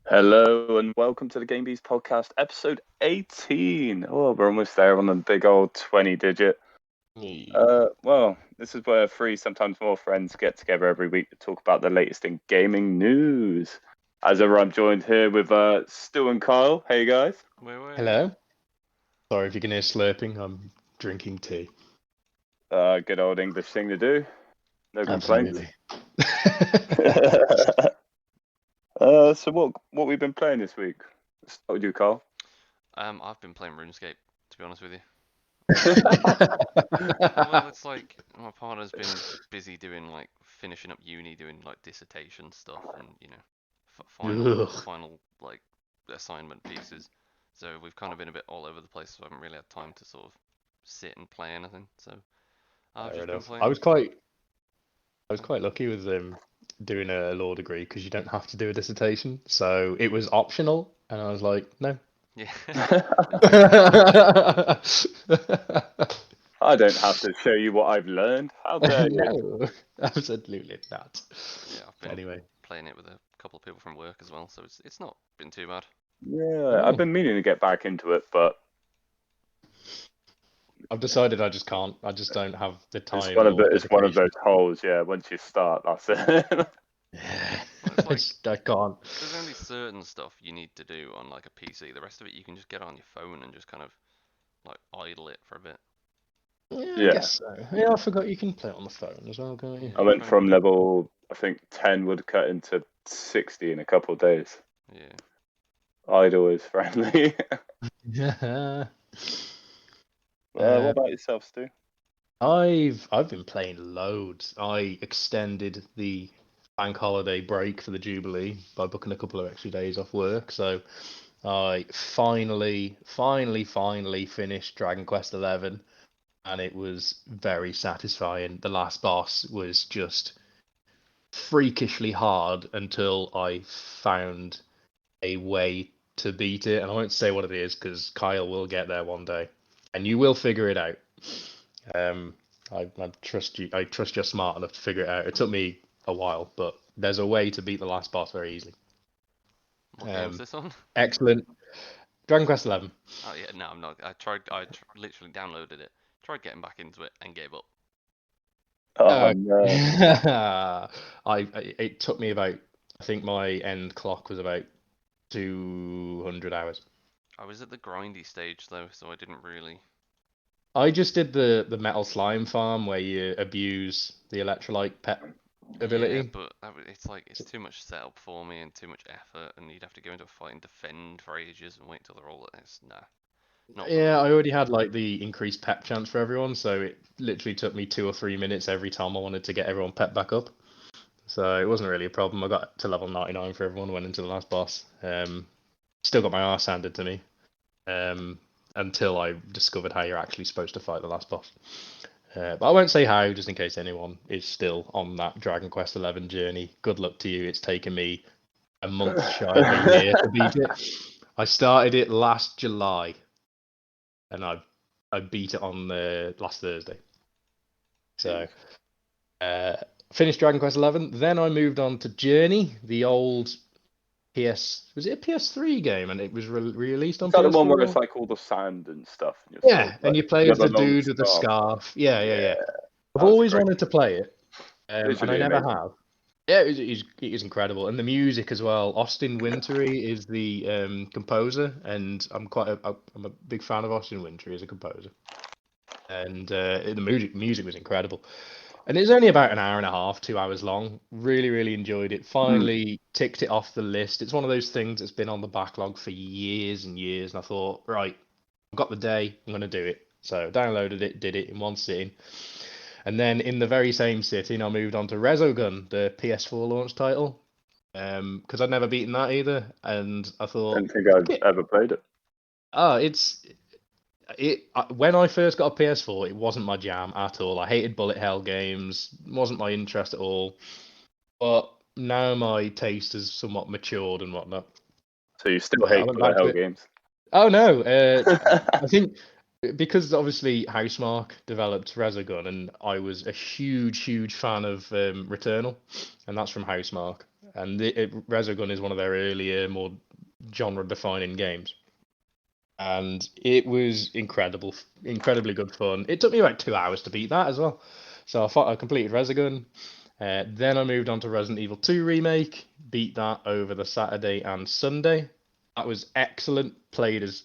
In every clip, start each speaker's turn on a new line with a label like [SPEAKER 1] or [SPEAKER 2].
[SPEAKER 1] Hello and welcome to the GameBeast Podcast, episode 18. Oh, we're almost there on the big old 20 digit. Well, this is where three, sometimes more friends get together every week to talk about the latest in gaming news. As ever, I'm joined here with Stu and Kyle. Hey guys.
[SPEAKER 2] Hello. Sorry if you can hear slurping. I'm drinking tea.
[SPEAKER 1] Good old English thing to do. No complaints.
[SPEAKER 2] Absolutely.
[SPEAKER 1] So what we've been playing this week? Let's start with you, Kyle.
[SPEAKER 3] I've been playing RuneScape, to be honest with you. Well, it's like my partner's been busy doing finishing up uni, doing like dissertation stuff, and final like assignment pieces. So we've kind of been a bit all over the place, so I haven't really had time to sort of sit and play anything. So I've
[SPEAKER 2] Fair
[SPEAKER 3] just been
[SPEAKER 2] enough.
[SPEAKER 3] playing.
[SPEAKER 2] I was quite lucky with doing a law degree because you don't have to do a dissertation, so it was optional, and I was like, no.
[SPEAKER 3] Yeah.
[SPEAKER 1] I don't have to show you what I've learned. How dare you?
[SPEAKER 2] No, absolutely not.
[SPEAKER 3] Yeah, I've been
[SPEAKER 2] Anyway,
[SPEAKER 3] playing it with a couple of people from work as well, so it's not been too bad.
[SPEAKER 1] Yeah, I've been meaning to get back into it, but
[SPEAKER 2] I've decided I just can't. I just don't have the time.
[SPEAKER 1] it's one of those holes. Yeah, once you start, that's it.
[SPEAKER 2] I can't.
[SPEAKER 3] There's only certain stuff you need to do on like a PC. The rest of it you can just get on your phone and just kind of like idle it for a bit.
[SPEAKER 2] Yeah, I guess so. Yeah, I forgot you can play it on the phone as well, can't you?
[SPEAKER 1] I went from level, I think 10 would cut into 60 in a couple of days.
[SPEAKER 3] Yeah.
[SPEAKER 1] Idle is friendly.
[SPEAKER 2] Yeah.
[SPEAKER 1] What about yourself, Stu?
[SPEAKER 2] I've been playing loads. I extended the bank holiday break for the Jubilee by booking a couple of extra days off work. So I finally finished Dragon Quest XI, and it was very satisfying. The last boss was just freakishly hard until I found a way to beat it. And I won't say what it is because Kyle will get there one day, and you will figure it out. I trust you. I trust you're smart enough to figure it out. It took me a while, but there's a way to beat the last boss very easily.
[SPEAKER 3] What game's this on?
[SPEAKER 2] Excellent. Dragon Quest XI.
[SPEAKER 3] Oh yeah, no, I'm not. I literally downloaded it, tried getting back into it, and gave up.
[SPEAKER 1] Oh no!
[SPEAKER 2] It took me about. I think my end clock was about 200 hours.
[SPEAKER 3] I was at the grindy stage though, so I didn't really.
[SPEAKER 2] I just did the metal slime farm where you abuse the electrolyte pet ability.
[SPEAKER 3] Yeah, but it's too much setup for me and too much effort, and you'd have to go into a fight and defend for ages and wait until they're all. It's nah.
[SPEAKER 2] Yeah, I already had like the increased pep chance for everyone, so it literally took me 2 or 3 minutes every time I wanted to get everyone pep back up. So it wasn't really a problem. I got to level 99 for everyone, went into the last boss. Still got my arse handed to me. Until I discovered how you're actually supposed to fight the last boss. But I won't say how, just in case anyone is still on that Dragon Quest XI journey. Good luck to you. It's taken me a month shy of a year to beat it. I started it last July, and I beat it on last Thursday. So, finished Dragon Quest XI. Then I moved on to Journey, the old was it a PS3 game, and it was released on PS4?
[SPEAKER 1] Is that the one where it's like all the sand and stuff? And
[SPEAKER 2] yeah, and you play as the dude with the scarf. Yeah. I've always wanted to play it, and I never have. Yeah, it is incredible, and the music as well. Austin Wintory is the composer, and I'm a big fan of Austin Wintory as a composer, and the music was incredible. And it was only about an hour and a half, 2 hours long. Really enjoyed it. Finally ticked it off the list. It's one of those things that's been on the backlog for years and years. And I thought, right, I've got the day, I'm going to do it. So downloaded it, did it in one sitting. And then in the very same sitting, I moved on to Resogun, the PS4 launch title. Because I'd never beaten that either. And I thought...
[SPEAKER 1] I don't think I've ever played it.
[SPEAKER 2] Oh, when I first got a PS4, it wasn't my jam at all. I hated bullet hell games, wasn't my interest at all. But now my taste has somewhat matured and whatnot.
[SPEAKER 1] So you still hate bullet hell games?
[SPEAKER 2] Oh no, I think because obviously Housemarque developed Resogun, and I was a huge fan of Returnal, and that's from Housemarque. and Resogun is one of their earlier, more genre-defining games. And it was incredibly good fun. It took me about 2 hours to beat that as well. So I completed Resogun. Then I moved on to Resident Evil 2 Remake, beat that over the Saturday and Sunday. That was excellent. Played as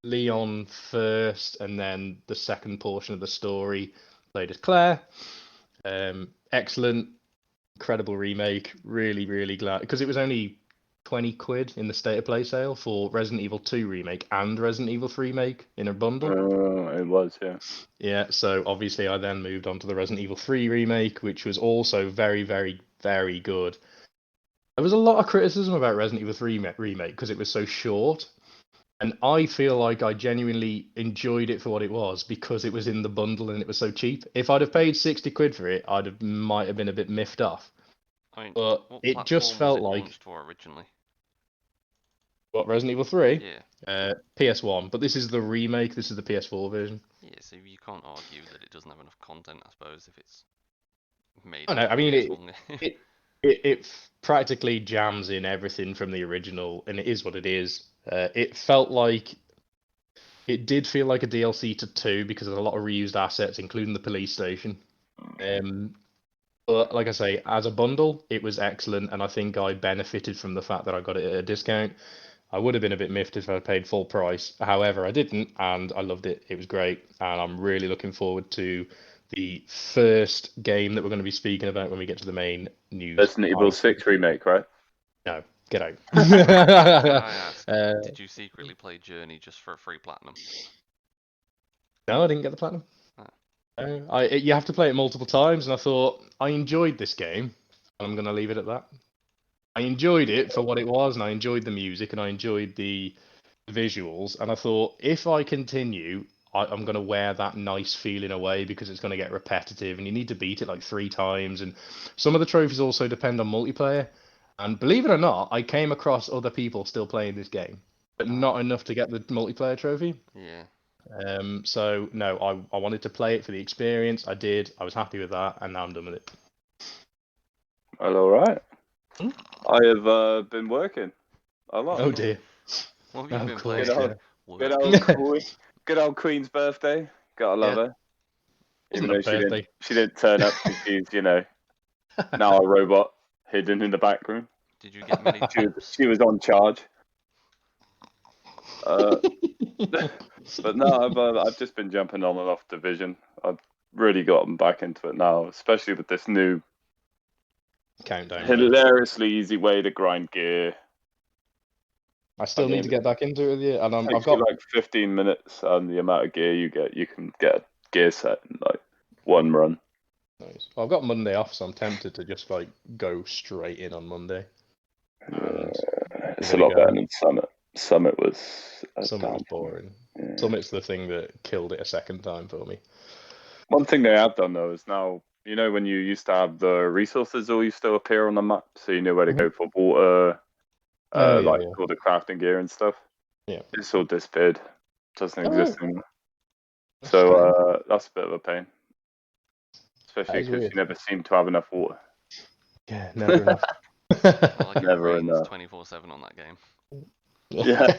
[SPEAKER 2] Leon first, and then the second portion of the story played as Claire. Excellent, incredible remake. Really, really glad, because it was only 20 quid in the State of Play sale for Resident Evil 2 Remake and Resident Evil 3 Remake in a bundle.
[SPEAKER 1] It was, yeah.
[SPEAKER 2] Yeah, so obviously I then moved on to the Resident Evil 3 Remake, which was also very, very, very good. There was a lot of criticism about Resident Evil 3 Remake because it was so short. And I feel like I genuinely enjoyed it for what it was because it was in the bundle and it was so cheap. If I'd have paid 60 quid for it, might have been a bit miffed off.
[SPEAKER 3] I mean,
[SPEAKER 2] But
[SPEAKER 3] what
[SPEAKER 2] it just
[SPEAKER 3] platform
[SPEAKER 2] felt
[SPEAKER 3] was it
[SPEAKER 2] like...
[SPEAKER 3] launched for originally?
[SPEAKER 2] What, Resident Evil 3?
[SPEAKER 3] Yeah.
[SPEAKER 2] PS1, but this is the remake, this is the PS4 version.
[SPEAKER 3] Yeah, so you can't argue that it doesn't have enough content, I suppose, if it's made.
[SPEAKER 2] I know, I mean,
[SPEAKER 3] PS1.
[SPEAKER 2] it practically jams in everything from the original, and it is what it is. It felt like... It did feel like a DLC to 2 because there's a lot of reused assets, including the police station. But like I say, as a bundle, it was excellent, and I think I benefited from the fact that I got it at a discount. I would have been a bit miffed if I paid full price. However, I didn't, and I loved it. It was great, and I'm really looking forward to the first game that we're going to be speaking about when we get to the main news.
[SPEAKER 1] Resident Evil 6 Remake, right?
[SPEAKER 2] No, get out.
[SPEAKER 3] Can I ask, did you secretly play Journey just for a free platinum?
[SPEAKER 2] No, I didn't get the platinum. No, you have to play it multiple times, and I thought, I enjoyed this game, and I'm going to leave it at that. I enjoyed it for what it was, and I enjoyed the music, and I enjoyed the visuals, and I thought, if I continue, I'm going to wear that nice feeling away because it's going to get repetitive, and you need to beat it like 3 times, and some of the trophies also depend on multiplayer, and believe it or not, I came across other people still playing this game, but not enough to get the multiplayer trophy.
[SPEAKER 3] Yeah.
[SPEAKER 2] So, no, I wanted to play it for the experience, I did, I was happy with that, and now I'm done with it.
[SPEAKER 1] Well, alright. I have been working a lot.
[SPEAKER 2] Oh dear.
[SPEAKER 3] What have you been
[SPEAKER 2] course,
[SPEAKER 3] playing?
[SPEAKER 2] yeah.
[SPEAKER 1] Good old Queen's birthday. Gotta love her. Even though she didn't turn up because she's, now a robot hidden in the back room.
[SPEAKER 3] Did you get many tips?
[SPEAKER 1] She was on charge. But no, I've just been jumping on and off Division. I've really gotten back into it now, especially with this new
[SPEAKER 2] countdown.
[SPEAKER 1] Hilariously easy way to grind gear.
[SPEAKER 2] I still need to get back into it with you, and I've got
[SPEAKER 1] like 15 minutes, and the amount of gear you get, you can get a gear set in like 1 run.
[SPEAKER 2] Nice. Well, I've got Monday off, so I'm tempted to just like go straight in on Monday.
[SPEAKER 1] It's a lot better than Summit. Summit was
[SPEAKER 2] boring.
[SPEAKER 1] Yeah.
[SPEAKER 2] Summit's the thing that killed it a second time for me.
[SPEAKER 1] One thing they have done though is now, when you used to have the resources all used to appear on the map, so you knew where to go for water, all the crafting gear and stuff.
[SPEAKER 2] Yeah,
[SPEAKER 1] it's all disappeared. Doesn't exist anymore. So that's a bit of a pain, especially because you never seem to have enough water.
[SPEAKER 2] Yeah, never enough.
[SPEAKER 1] Never enough.
[SPEAKER 3] 24/7 on that game.
[SPEAKER 1] Yeah,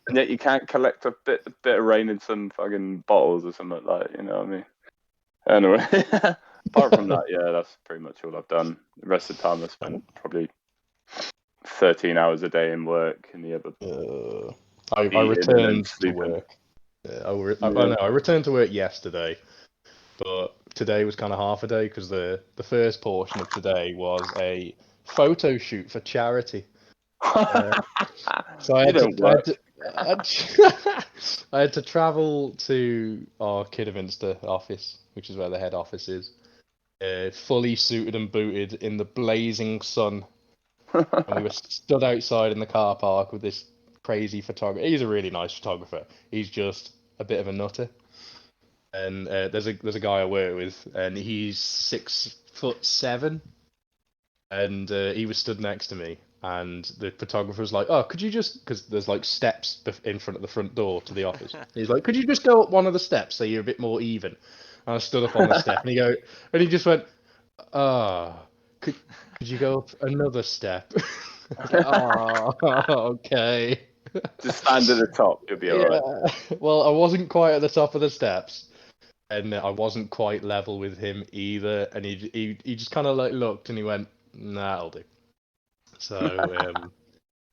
[SPEAKER 1] and yet you can't collect a bit of rain in some fucking bottles or something like that. You know what I mean? Anyway, apart from that, yeah, that's pretty much all I've done. The rest of the time I spent probably 13 hours a day in work, and the other.
[SPEAKER 2] I returned to work. I returned to work yesterday, but today was kind of half a day because the first portion of today was a photo shoot for charity. So I had to travel to our Kidderminster office, which is where the head office is, fully suited and booted in the blazing sun. And we were stood outside in the car park with this crazy photographer. He's a really nice photographer. He's just a bit of a nutter. And there's a guy I work with, and he's 6'7", and he was stood next to me. And the photographer was like, "Oh, could you just..." Because there's like steps in front of the front door to the office. He's like, "Could you just go up one of the steps so you're a bit more even?" And I stood up on the step, and he just went, could you go up another step? Oh, okay.
[SPEAKER 1] Just stand at the top, you'll be alright.
[SPEAKER 2] Well, I wasn't quite at the top of the steps, and I wasn't quite level with him either. And he just kind of like looked and he went, "Nah, I'll do." So,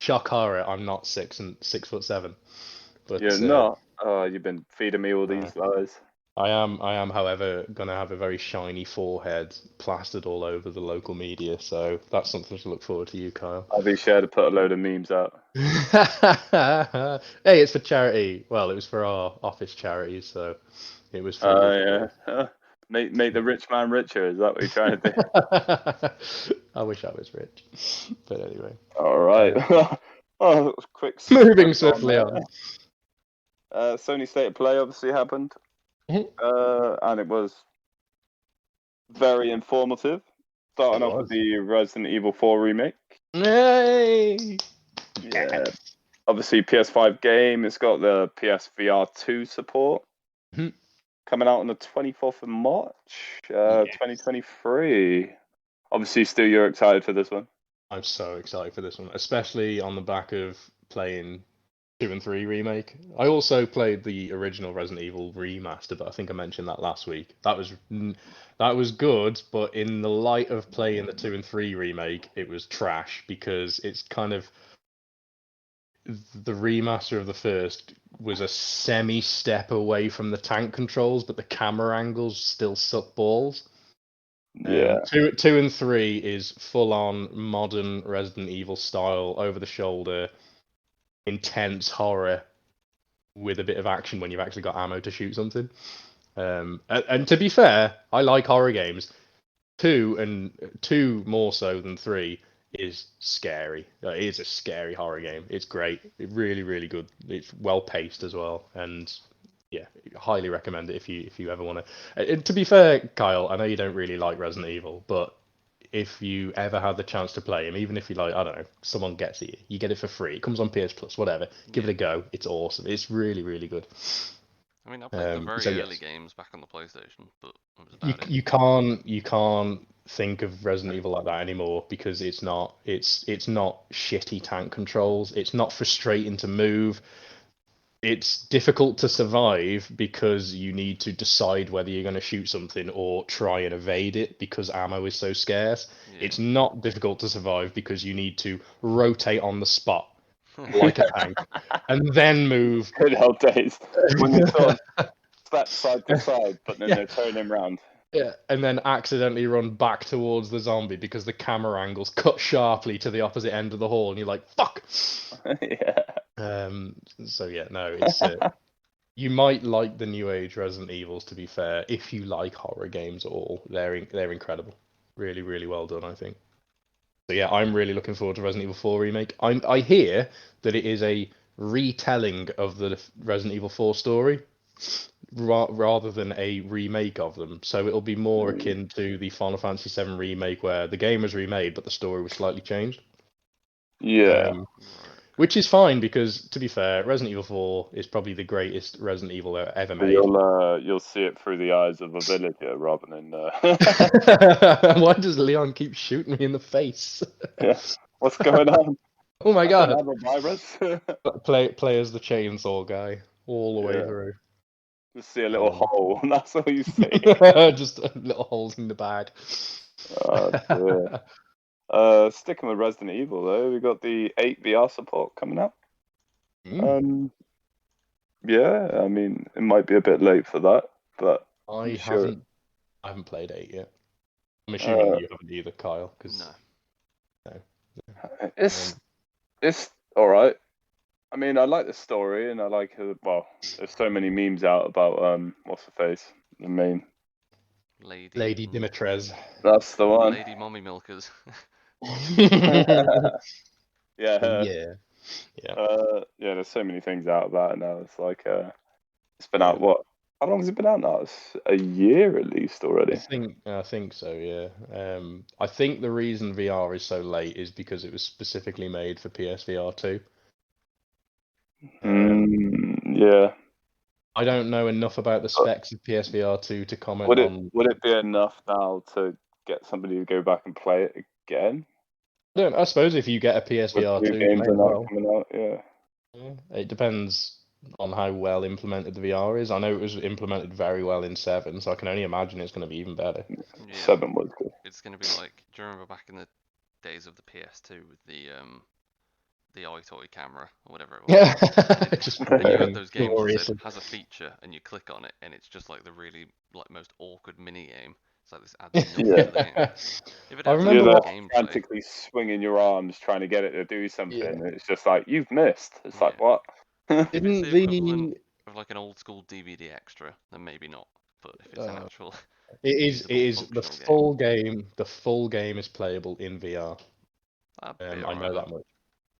[SPEAKER 2] shock horror, I'm not 6'7", but
[SPEAKER 1] You're not. Oh, you've been feeding me all these lies.
[SPEAKER 2] I am, however, gonna have a very shiny forehead plastered all over the local media. So that's something to look forward to, you, Kyle.
[SPEAKER 1] I'll be sure to put a load of memes out.
[SPEAKER 2] Hey, it's for charity. Well, it was for our office charity, so it was for.
[SPEAKER 1] Yeah. Make the rich man richer. Is that what you're trying to do?
[SPEAKER 2] I wish I was rich, but anyway.
[SPEAKER 1] All right. Oh, that was quick.
[SPEAKER 2] Moving swiftly on.
[SPEAKER 1] Sony State of Play obviously happened,
[SPEAKER 2] Mhm.
[SPEAKER 1] and it was very informative. Starting off with the Resident Evil 4 remake.
[SPEAKER 2] Yay!
[SPEAKER 1] Yeah. Obviously, PS5 game. It's got the PSVR 2 support.
[SPEAKER 2] Mhm.
[SPEAKER 1] Coming out on the 24th of March, 2023. Obviously, Stu, you're excited for this one.
[SPEAKER 2] I'm so excited for this one, especially on the back of playing 2 and 3 remake. I also played the original Resident Evil remaster, but I think I mentioned that last week. That was good, but in the light of playing the 2 and 3 remake, it was trash because it's kind of the remaster of the first was a semi-step away from the tank controls, but the camera angles still suck balls.
[SPEAKER 1] Yeah.
[SPEAKER 2] 2 and 3 is full-on modern Resident Evil style, over-the-shoulder, intense horror with a bit of action when you've actually got ammo to shoot something. And to be fair, I like horror games. 2 more so than 3 is scary. It is a scary horror game. It's great. It's really, really good. It's well paced as well, and yeah, highly recommend it if you ever want to. To be fair, Kyle, I know you don't really like Resident Evil, but if you ever have the chance to play him, even if you like, I don't know, someone gets it, you get it for free. It comes on PS Plus, whatever. Give it a go. It's awesome. It's really, really good.
[SPEAKER 3] I mean, I played the very
[SPEAKER 2] so
[SPEAKER 3] early
[SPEAKER 2] yes.
[SPEAKER 3] games back on the PlayStation, but that was about it.
[SPEAKER 2] You can't think of Resident Evil like that anymore because it's not shitty tank controls. It's not frustrating to move. It's difficult to survive because you need to decide whether you're going to shoot something or try and evade it because ammo is so scarce.
[SPEAKER 3] Yeah.
[SPEAKER 2] It's not difficult to survive because you need to rotate on the spot like a tank and then move.
[SPEAKER 1] Good old days when you sort of step side to side, but then they're turning him round.
[SPEAKER 2] Yeah, and then accidentally run back towards the zombie because the camera angles cut sharply to the opposite end of the hall, and you're like, "Fuck!"
[SPEAKER 1] Yeah.
[SPEAKER 2] So yeah, no, it's you might like the new age Resident Evils. To be fair, if you like horror games at all, they're incredible. Really, really well done, I think. So yeah, I'm really looking forward to Resident Evil 4 remake. I hear that it is a retelling of the Resident Evil 4 story rather than a remake of them. So it'll be more akin to the Final Fantasy VII remake where the game was remade but the story was slightly changed.
[SPEAKER 1] Yeah.
[SPEAKER 2] Which is fine because, to be fair, Resident Evil 4 is probably the greatest Resident Evil ever made.
[SPEAKER 1] You'll see it through the eyes of a villager rather than.
[SPEAKER 2] Why does Leon keep shooting me in the face?
[SPEAKER 1] Yeah. What's going on?
[SPEAKER 2] Oh my god!
[SPEAKER 1] I don't have a virus.
[SPEAKER 2] Play as the chainsaw guy all the way through.
[SPEAKER 1] Just see a little hole, and that's all you see.
[SPEAKER 2] Just little holes in the bag.
[SPEAKER 1] Oh, dear. Sticking with Resident Evil though, we got the 8 VR support coming up. Yeah, I mean it might be a bit late for that, but
[SPEAKER 2] I haven't played 8 yet. I'm assuming you haven't either, Kyle.
[SPEAKER 3] No.
[SPEAKER 1] It's all right. I mean, I like the story, and I like well. There's so many memes out about what's her face, the main
[SPEAKER 2] Lady Dimitrez.
[SPEAKER 1] That's the one.
[SPEAKER 3] Lady Mommy Milkers.
[SPEAKER 1] Yeah. There's so many things out about it now. It's like it's been out what? How long has it been out now? It's a year at least already.
[SPEAKER 2] I think so. Yeah. I think the reason VR is so late is because it was specifically made for PSVR 2.
[SPEAKER 1] Yeah.
[SPEAKER 2] I don't know enough about the specs of PSVR 2 to comment on.
[SPEAKER 1] Would it be enough now to get somebody to go back and play it again.
[SPEAKER 2] I suppose if you get a
[SPEAKER 1] With
[SPEAKER 2] PSVR 2,
[SPEAKER 1] new
[SPEAKER 2] you
[SPEAKER 1] games
[SPEAKER 2] may
[SPEAKER 1] are
[SPEAKER 2] as
[SPEAKER 1] not
[SPEAKER 2] well.
[SPEAKER 1] coming out, yeah.
[SPEAKER 2] It depends on how well implemented the VR is. I know it was implemented very well in 7, so I can only imagine it's going to be even better.
[SPEAKER 3] Yeah,
[SPEAKER 1] 7 was good.
[SPEAKER 3] it's going to be like, do you remember back in the days of the PS2 with the iToy camera or whatever it was?
[SPEAKER 2] Yeah, just
[SPEAKER 3] And you
[SPEAKER 2] flickering
[SPEAKER 3] had those games that
[SPEAKER 2] gloriously.
[SPEAKER 3] said has a feature, and you click on it, and it's just like the really like most awkward mini game. It's like this adds nothing to the game. If it
[SPEAKER 2] I
[SPEAKER 3] adds
[SPEAKER 2] remember
[SPEAKER 1] You're
[SPEAKER 3] more
[SPEAKER 1] there
[SPEAKER 3] gameplay,
[SPEAKER 1] frantically swinging your arms trying to get it to do something.
[SPEAKER 2] Yeah.
[SPEAKER 1] And it's just like, you've missed. It's like,
[SPEAKER 3] Yeah.
[SPEAKER 1] what?
[SPEAKER 3] if it's
[SPEAKER 2] Isn't
[SPEAKER 3] the equivalent
[SPEAKER 2] the
[SPEAKER 3] of like an old school DVD extra, then maybe not. But if it's an actual
[SPEAKER 2] it
[SPEAKER 3] usable,
[SPEAKER 2] is the
[SPEAKER 3] functional game,
[SPEAKER 2] full game. The full game is playable in VR.
[SPEAKER 3] that'd be
[SPEAKER 2] I know
[SPEAKER 3] alright.
[SPEAKER 2] that much.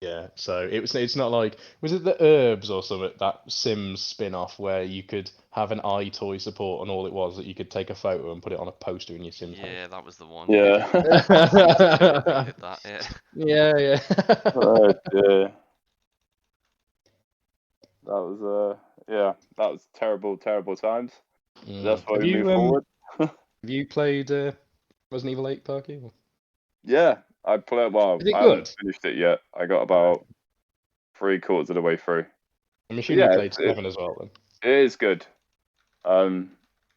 [SPEAKER 2] Yeah, so it's not like, was it the Herbs or something, that Sims spin-off where you could have an iToy support and all it was that you could take a photo and put it on a poster in your Sims house.
[SPEAKER 3] Yeah, that was the one.
[SPEAKER 1] Yeah.
[SPEAKER 3] They did that. Yeah.
[SPEAKER 2] Yeah.
[SPEAKER 1] Oh dear. That was that was terrible times. That's why we move forward.
[SPEAKER 2] Have you played Resident Evil 8, Parky?
[SPEAKER 1] Yeah, I played. Well,
[SPEAKER 2] Is it
[SPEAKER 1] I haven't
[SPEAKER 2] good?
[SPEAKER 1] finished it yet. I got about 3/4 of the way through.
[SPEAKER 2] I'm
[SPEAKER 1] But
[SPEAKER 2] assuming
[SPEAKER 1] yeah,
[SPEAKER 2] you played 7 as well then.
[SPEAKER 1] it is good.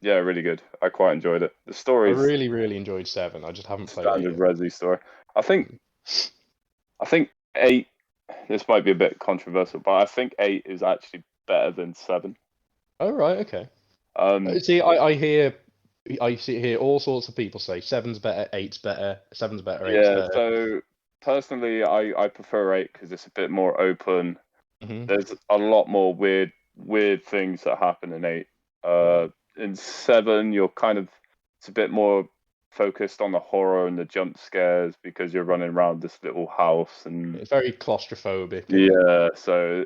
[SPEAKER 1] Yeah, really good. I quite enjoyed it. The
[SPEAKER 2] I
[SPEAKER 1] story's
[SPEAKER 2] really enjoyed 7. I just haven't played it
[SPEAKER 1] standard
[SPEAKER 2] yet.
[SPEAKER 1] Resi story. I think 8. This might be a bit controversial, but I think 8 is actually better than 7.
[SPEAKER 2] Oh right, okay. See, I hear all sorts of people say 7's better, 8's better, 7's better, 8's
[SPEAKER 1] Yeah.
[SPEAKER 2] better.
[SPEAKER 1] So personally, I prefer 8 because it's a bit more open.
[SPEAKER 2] Mhm.
[SPEAKER 1] There's a lot more weird things that happen in 8. In 7, it's a bit more focused on the horror and the jump scares because you're running around this little house and
[SPEAKER 2] It's very claustrophobic.
[SPEAKER 1] yeah. So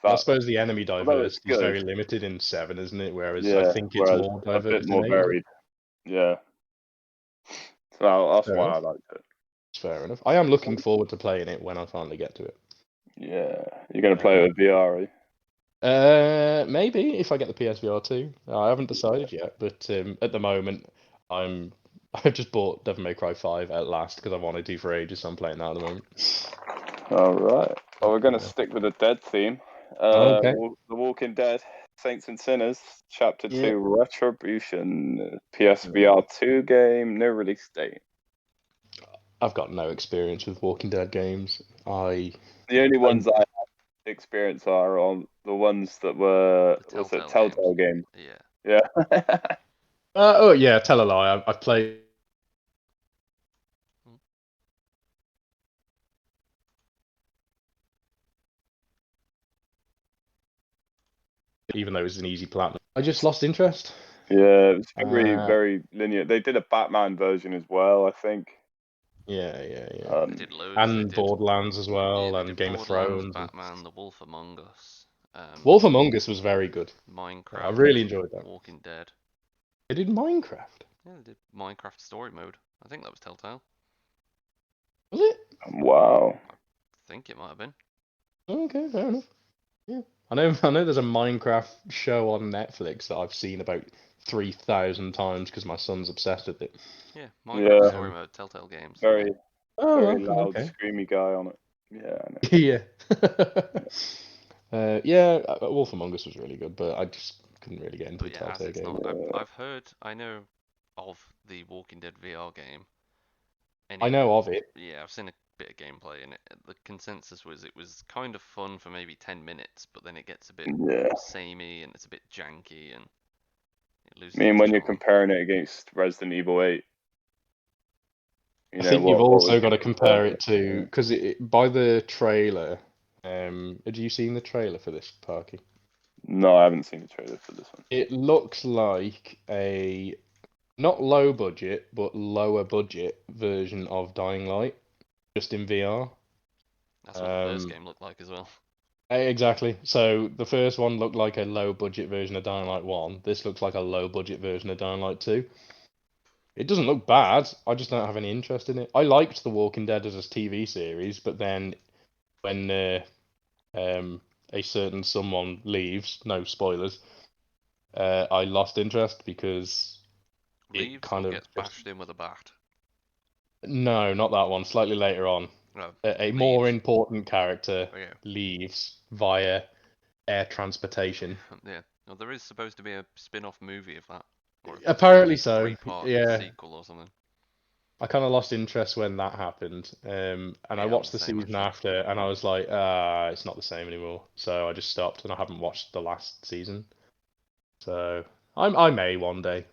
[SPEAKER 2] I suppose the enemy
[SPEAKER 1] although it's
[SPEAKER 2] diversity is
[SPEAKER 1] good,
[SPEAKER 2] very limited in 7, isn't it? Whereas I
[SPEAKER 1] yeah.
[SPEAKER 2] think it's
[SPEAKER 1] Whereas
[SPEAKER 2] more
[SPEAKER 1] a bit
[SPEAKER 2] diverse
[SPEAKER 1] more
[SPEAKER 2] in 8.
[SPEAKER 1] varied, yeah. So that's
[SPEAKER 2] Fair
[SPEAKER 1] why I
[SPEAKER 2] enough.
[SPEAKER 1] liked it.
[SPEAKER 2] Fair enough. I am looking forward to playing it when I finally get to it.
[SPEAKER 1] Yeah, you're gonna play it with VR, are you?
[SPEAKER 2] Maybe if I get the PSVR 2. I haven't decided yet, but at the moment I've just bought Devil May Cry 5 at last because I wanted to for ages, so I'm playing that at the moment.
[SPEAKER 1] All right. Well, we're gonna stick with the dead theme.
[SPEAKER 2] Okay.
[SPEAKER 1] The Walking Dead, Saints and Sinners, Chapter
[SPEAKER 2] Yeah.
[SPEAKER 1] 2, Retribution, PSVR 2 game, no release date.
[SPEAKER 2] I've got no experience with Walking Dead games.
[SPEAKER 1] The only ones I have experience are on the ones that were
[SPEAKER 3] The
[SPEAKER 1] Telltale games.
[SPEAKER 3] Yeah.
[SPEAKER 1] Yeah.
[SPEAKER 2] Oh yeah, tell a lie. I've played. Even though it was an easy platinum, I just lost interest.
[SPEAKER 1] Yeah, it was very linear. They did a Batman version as well, I think.
[SPEAKER 2] Yeah.
[SPEAKER 3] They did loads.
[SPEAKER 2] And
[SPEAKER 3] they did,
[SPEAKER 2] Borderlands as well,
[SPEAKER 3] yeah,
[SPEAKER 2] and Game of Thrones.
[SPEAKER 3] Batman, The Wolf Among Us.
[SPEAKER 2] Wolf Among Us was very good.
[SPEAKER 3] Minecraft.
[SPEAKER 2] I really enjoyed that.
[SPEAKER 3] Walking Dead.
[SPEAKER 2] They did Minecraft.
[SPEAKER 3] Yeah, they did Minecraft story mode. I think that was Telltale.
[SPEAKER 2] Was it?
[SPEAKER 1] Wow.
[SPEAKER 3] I think it might have been.
[SPEAKER 2] Okay, fair enough. Yeah, I know. There's a Minecraft show on Netflix that I've seen about 3,000 times because my son's obsessed with it.
[SPEAKER 3] Yeah, Minecraft
[SPEAKER 1] Yeah.
[SPEAKER 3] story mode, Telltale Games.
[SPEAKER 1] Very loud,
[SPEAKER 2] okay.
[SPEAKER 1] screamy guy on it. Yeah, I know.
[SPEAKER 2] Yeah. Wolf Among Us was really good, but I just couldn't really get into
[SPEAKER 3] But
[SPEAKER 2] the
[SPEAKER 3] yeah, as
[SPEAKER 2] Telltale
[SPEAKER 3] it's
[SPEAKER 2] game.
[SPEAKER 3] not, I know of the Walking Dead VR game.
[SPEAKER 2] I know of it.
[SPEAKER 3] Yeah, I've seen a bit of gameplay, and the consensus was it was kind of fun for maybe 10 minutes, but then it gets a bit samey and it's a bit janky and it loses.
[SPEAKER 1] I mean, when you're
[SPEAKER 3] charm.
[SPEAKER 1] comparing it against Resident Evil 8,
[SPEAKER 2] I think you've also got to compare it to, because by the trailer. Have you seen the trailer for this, Parky?
[SPEAKER 1] No, I haven't seen the trailer for this one.
[SPEAKER 2] It looks like a not low budget, but lower budget version of Dying Light, just in VR.
[SPEAKER 3] That's what the first game looked like as well.
[SPEAKER 2] Exactly. So the first one looked like a low budget version of Dying Light 1. This looks like a low budget version of Dying Light 2. It doesn't look bad. I just don't have any interest in it. I liked The Walking Dead as a TV series, but then when a certain someone leaves, no spoilers, I lost interest because
[SPEAKER 3] Leaves
[SPEAKER 2] it kind
[SPEAKER 3] or
[SPEAKER 2] of
[SPEAKER 3] gets bashed in with a bat.
[SPEAKER 2] No, not that one. Slightly later on.
[SPEAKER 3] No,
[SPEAKER 2] A more
[SPEAKER 3] leaves.
[SPEAKER 2] important character
[SPEAKER 3] Oh, yeah.
[SPEAKER 2] leaves via air transportation.
[SPEAKER 3] Yeah. Well, there is supposed to be a spin-off movie of that, or
[SPEAKER 2] Apparently
[SPEAKER 3] a
[SPEAKER 2] so.
[SPEAKER 3] three-part
[SPEAKER 2] Yeah.
[SPEAKER 3] sequel or something.
[SPEAKER 2] I kind of lost interest when that happened. And I
[SPEAKER 3] Yeah, I'm the
[SPEAKER 2] watched the
[SPEAKER 3] same
[SPEAKER 2] season
[SPEAKER 3] actually.
[SPEAKER 2] after, and I was like, it's not the same anymore. So I just stopped, and I haven't watched the last season. So I may one day,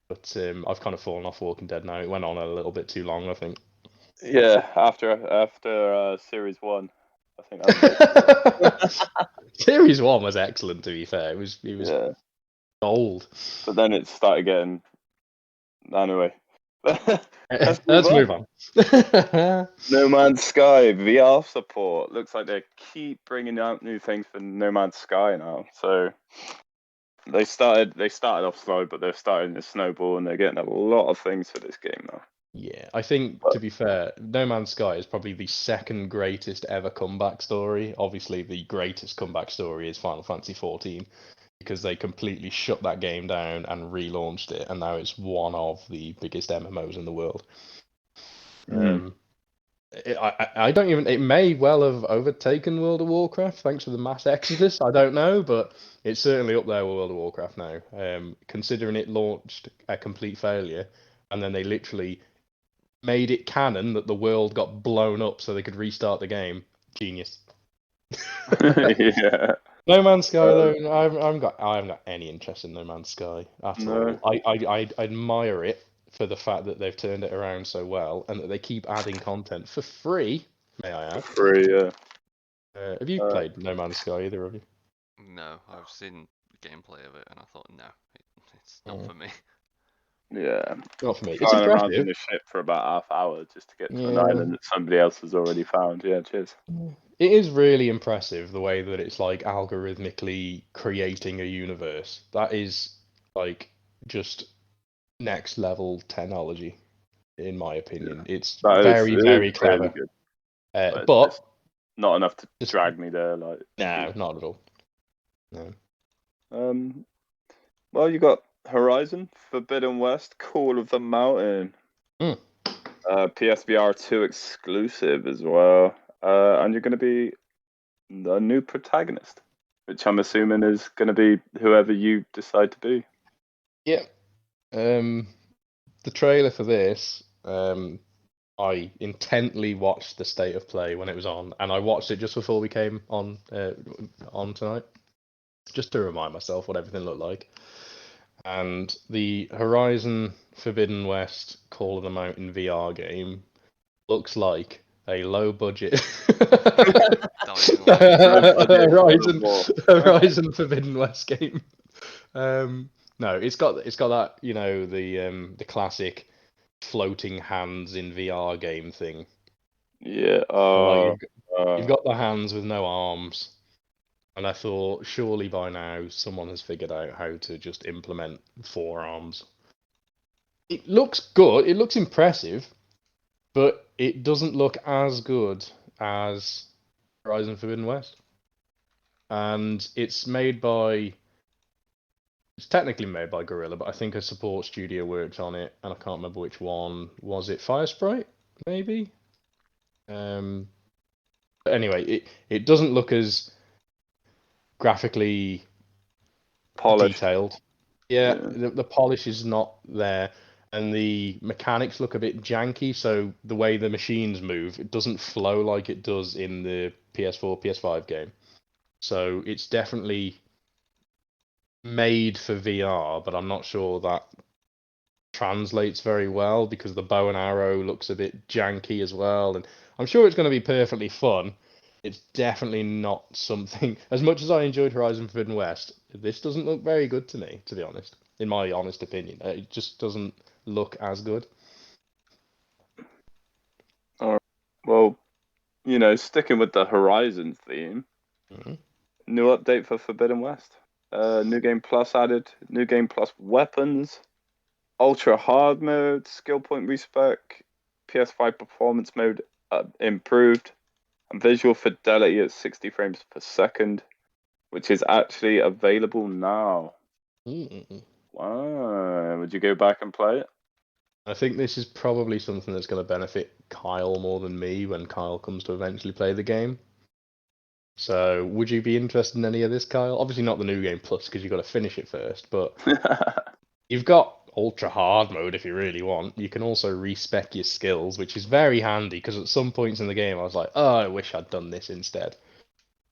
[SPEAKER 2] but I've kind of fallen off Walking Dead now. It went on a little bit too long, I think.
[SPEAKER 1] Yeah, after series 1, I think that
[SPEAKER 2] Series 1 was excellent, to be fair. It was
[SPEAKER 1] yeah,
[SPEAKER 2] gold.
[SPEAKER 1] but then it started getting anyway.
[SPEAKER 2] Let's move on.
[SPEAKER 1] No Man's Sky VR support. Looks like they keep bringing out new things for No Man's Sky now. So they started off slow, but they're starting to snowball, and they're getting a lot of things for this game now.
[SPEAKER 2] Yeah, I think, to be fair, No Man's Sky is probably the second greatest ever comeback story. Obviously, the greatest comeback story is Final Fantasy XIV, because they completely shut that game down and relaunched it, and now it's one of the biggest MMOs in the world. I don't even. It may well have overtaken World of Warcraft thanks to the mass exodus. I don't know, but it's certainly up there with World of Warcraft now. Considering it launched a complete failure, and then they literally made it canon that the world got blown up so they could restart the game. Genius.
[SPEAKER 1] Yeah.
[SPEAKER 2] No Man's Sky though, I haven't got any interest in No Man's Sky at
[SPEAKER 1] No.
[SPEAKER 2] all. I admire it for the fact that they've turned it around so well and that they keep adding content for free. May I add?
[SPEAKER 1] Free, yeah.
[SPEAKER 2] Have you played No Man's Sky, either of you?
[SPEAKER 3] No, I've seen gameplay of it, and I thought, no, it's not for me.
[SPEAKER 1] Yeah.
[SPEAKER 2] Not for me. It's
[SPEAKER 1] Flying around
[SPEAKER 2] impressive.
[SPEAKER 1] in a ship for about half hour just to get to an
[SPEAKER 2] Yeah.
[SPEAKER 1] island that somebody else has already found. Yeah, cheers.
[SPEAKER 2] It is really impressive the way that it's like algorithmically creating a universe. That is like just next level technology, in my opinion. It's
[SPEAKER 1] That
[SPEAKER 2] very,
[SPEAKER 1] is
[SPEAKER 2] very
[SPEAKER 1] really
[SPEAKER 2] clever.
[SPEAKER 1] good.
[SPEAKER 2] But
[SPEAKER 1] It's not enough to
[SPEAKER 2] just,
[SPEAKER 1] drag me there. Like,
[SPEAKER 2] no, not at all. No.
[SPEAKER 1] Well, you got Horizon Forbidden West, Call of the Mountain, PSVR 2 exclusive as well, and you're going to be a new protagonist, which I'm assuming is going to be whoever you decide to be.
[SPEAKER 2] Yeah. The trailer for this, I intently watched the state of play when it was on, and I watched it just before we came on tonight, just to remind myself what everything looked like. And the Horizon Forbidden West Call of the Mountain VR game looks like a low budget Horizon Forbidden West game. No, it's got that, you know, the classic floating hands in VR game thing.
[SPEAKER 1] Yeah.
[SPEAKER 2] Like you've got the hands with no arms. And I thought, surely by now someone has figured out how to just implement forearms. It looks good, it looks impressive, but it doesn't look as good as Horizon Forbidden West. And it's technically made by Guerrilla, but I think a support studio worked on it, and I can't remember which one. Was it Firesprite, maybe? But anyway, it doesn't look as graphically
[SPEAKER 1] polished.
[SPEAKER 2] detailed. Yeah. The polish is not there, and the mechanics look a bit janky. So the way the machines move, it doesn't flow like it does in the PS4, PS5 game. So it's definitely made for VR, but I'm not sure that translates very well because the bow and arrow looks a bit janky as well, and I'm sure it's going to be perfectly fun. It's definitely not something. As much as I enjoyed Horizon Forbidden West, this doesn't look very good to me, to be honest. In my honest opinion, it just doesn't look as good.
[SPEAKER 1] All right. Well, you know, sticking with the Horizon theme, new update for Forbidden West. New game plus added, new game plus weapons, ultra hard mode, skill point respec, PS5 performance mode improved, and visual fidelity at 60 frames per second, which is actually available now. Wow. Would you go back and play it?
[SPEAKER 2] I think this is probably something that's going to benefit Kyle more than me when Kyle comes to eventually play the game. So, would you be interested in any of this, Kyle? Obviously not the New Game Plus, because you've got to finish it first, but you've got Ultra Hard mode if you really want. You can also respec your skills, which is very handy, because at some points in the game I was like, oh, I wish I'd done this instead.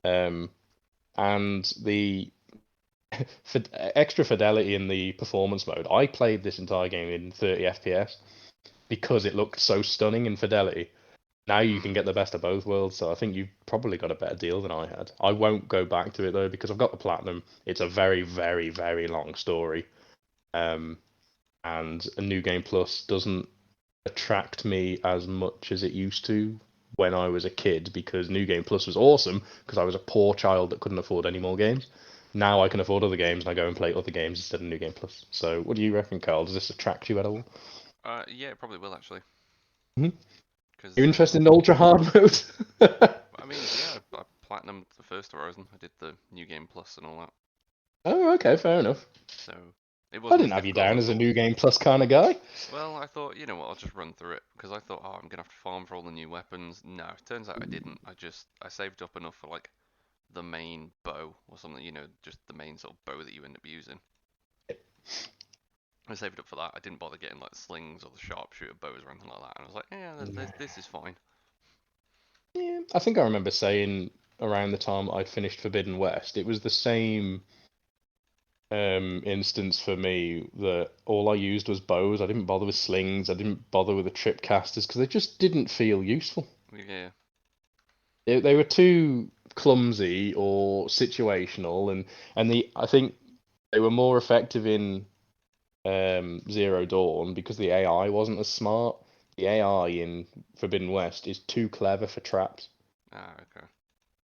[SPEAKER 2] And the extra fidelity in the performance mode, I played this entire game in 30 FPS because it looked so stunning in fidelity. Now you can get the best of both worlds, so I think you've probably got a better deal than I had. I won't go back to it though because I've got the platinum. It's a very, very, very long story, and a New Game Plus doesn't attract me as much as it used to when I was a kid, because New Game Plus was awesome because I was a poor child that couldn't afford any more games. Now I can afford other games and I go and play other games instead of New Game Plus. So what do you reckon, Carl? Does this attract you at all?
[SPEAKER 3] Yeah, it probably will actually.
[SPEAKER 2] Mhm.
[SPEAKER 3] Cause,
[SPEAKER 2] You interested in Ultra Hard mode?
[SPEAKER 3] I mean, yeah, I platinumed the first Horizon. I did the New Game Plus and all that.
[SPEAKER 2] Oh, okay, fair enough.
[SPEAKER 3] So it
[SPEAKER 2] I
[SPEAKER 3] wasn't
[SPEAKER 2] didn't
[SPEAKER 3] as
[SPEAKER 2] have you
[SPEAKER 3] difficult
[SPEAKER 2] down
[SPEAKER 3] I
[SPEAKER 2] as a
[SPEAKER 3] thought.
[SPEAKER 2] New Game Plus kind of guy.
[SPEAKER 3] Well, I thought, you know what, I'll just run through it because I thought, oh, I'm gonna have to farm for all the new weapons. No, it turns out I didn't. I saved up enough for like the main bow or something, you know, just the main sort of bow that you end up using. I saved up for that. I didn't bother getting like slings or the sharpshooter bows or anything like that. And I was like, yeah, this is fine.
[SPEAKER 2] Yeah, I think I remember saying around the time I'd finished Forbidden West, it was the same instance for me that all I used was bows. I didn't bother with slings. I didn't bother with the trip casters because they just didn't feel useful.
[SPEAKER 3] Yeah.
[SPEAKER 2] They were too clumsy or situational, and I think they were more effective in Zero Dawn because the AI wasn't as smart. The AI in Forbidden West is too clever for traps.
[SPEAKER 3] Ah, okay.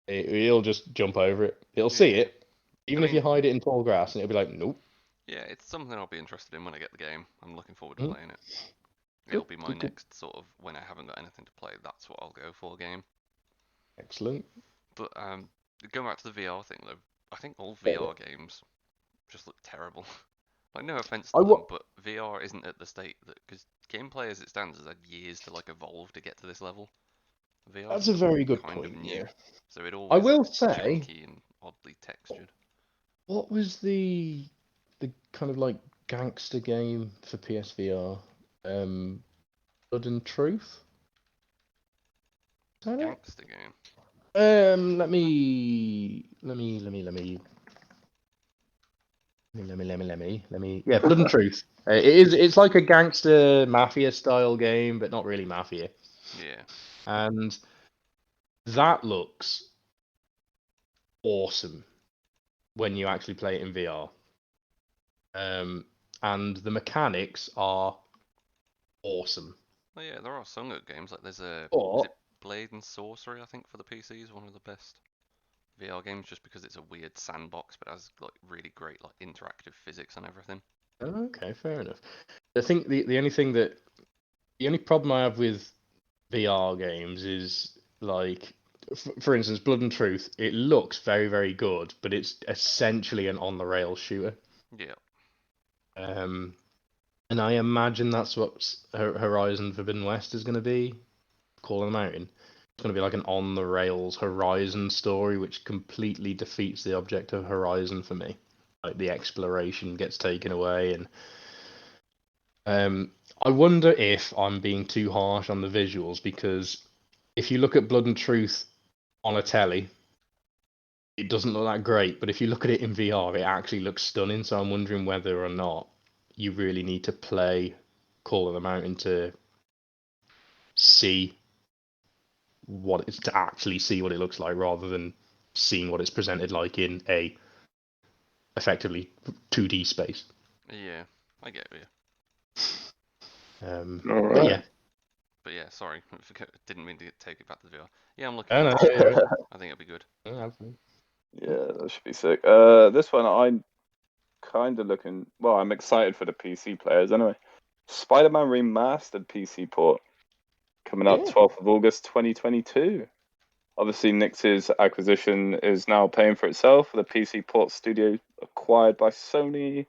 [SPEAKER 2] It'll just jump over it. It'll see
[SPEAKER 3] Yeah.
[SPEAKER 2] it, even if you hide it in tall grass, and it'll be like, nope.
[SPEAKER 3] Yeah, it's something I'll be interested in when I get the game. I'm looking forward to
[SPEAKER 2] Mhm.
[SPEAKER 3] playing it. It'll
[SPEAKER 2] Good,
[SPEAKER 3] be my
[SPEAKER 2] good, good.
[SPEAKER 3] next sort of when I haven't got anything to play. That's what I'll go for game.
[SPEAKER 2] Excellent.
[SPEAKER 3] But going back to the VR thing though, I think all
[SPEAKER 2] Yeah.
[SPEAKER 3] VR games just look terrible. Like no offense
[SPEAKER 2] I
[SPEAKER 3] to them,
[SPEAKER 2] wa-
[SPEAKER 3] but VR isn't at the state that because gameplay as it stands has had years to like evolve to get to this level. VR is
[SPEAKER 2] That's a
[SPEAKER 3] still
[SPEAKER 2] very good
[SPEAKER 3] kind of
[SPEAKER 2] point.
[SPEAKER 3] new,
[SPEAKER 2] Yeah.
[SPEAKER 3] so it
[SPEAKER 2] I
[SPEAKER 3] always
[SPEAKER 2] will
[SPEAKER 3] looks
[SPEAKER 2] say,
[SPEAKER 3] janky and oddly textured.
[SPEAKER 2] what was the kind of like gangster game for PSVR? Blood and Truth. Is that it?
[SPEAKER 3] Gangster game.
[SPEAKER 2] Let me. Yeah, Blood and Truth. It is. It's like a gangster mafia style game, but not really mafia.
[SPEAKER 3] Yeah.
[SPEAKER 2] And that looks awesome when you actually play it in VR. And the mechanics are awesome.
[SPEAKER 3] Oh yeah, there are some good games. Like there's a is
[SPEAKER 2] But
[SPEAKER 3] it Blade and Sorcery? I think for the PC is one of the best VR games, just because it's a weird sandbox, but has like really great like interactive physics and everything.
[SPEAKER 2] okay, fair enough. I think the only problem I have with VR games is like, for instance, Blood and Truth. It looks very, very good, but it's essentially an on the rails shooter.
[SPEAKER 3] Yeah.
[SPEAKER 2] And I imagine that's what Horizon Forbidden West is going to be. Call of the Mountain. It's going to be like an on the rails Horizon story, which completely defeats the object of Horizon for me. Like the exploration gets taken away, and I wonder if I'm being too harsh on the visuals, because if you look at Blood and Truth on a telly, it doesn't look that great. But if you look at it in VR, it actually looks stunning. So I'm wondering whether or not you really need to play Call of the Mountain to see to actually see what it looks like, rather than seeing what it's presented like in a effectively 2D space.
[SPEAKER 3] Yeah, I get you.
[SPEAKER 1] All
[SPEAKER 2] But
[SPEAKER 1] right.
[SPEAKER 2] yeah.
[SPEAKER 3] But yeah, sorry, didn't mean to take it back to the VR. Yeah, I'm looking
[SPEAKER 2] Oh,
[SPEAKER 3] forward
[SPEAKER 2] no,
[SPEAKER 3] to it.
[SPEAKER 2] yeah,
[SPEAKER 3] I think it'll be good.
[SPEAKER 1] Yeah, that should be sick. This one I'm kind of looking. Well, I'm excited for the PC players anyway. Spider-Man Remastered PC port coming out
[SPEAKER 2] yeah.
[SPEAKER 1] 12th of August 2022. Obviously, Nix's acquisition is now paying for itself. The PC port studio acquired by Sony.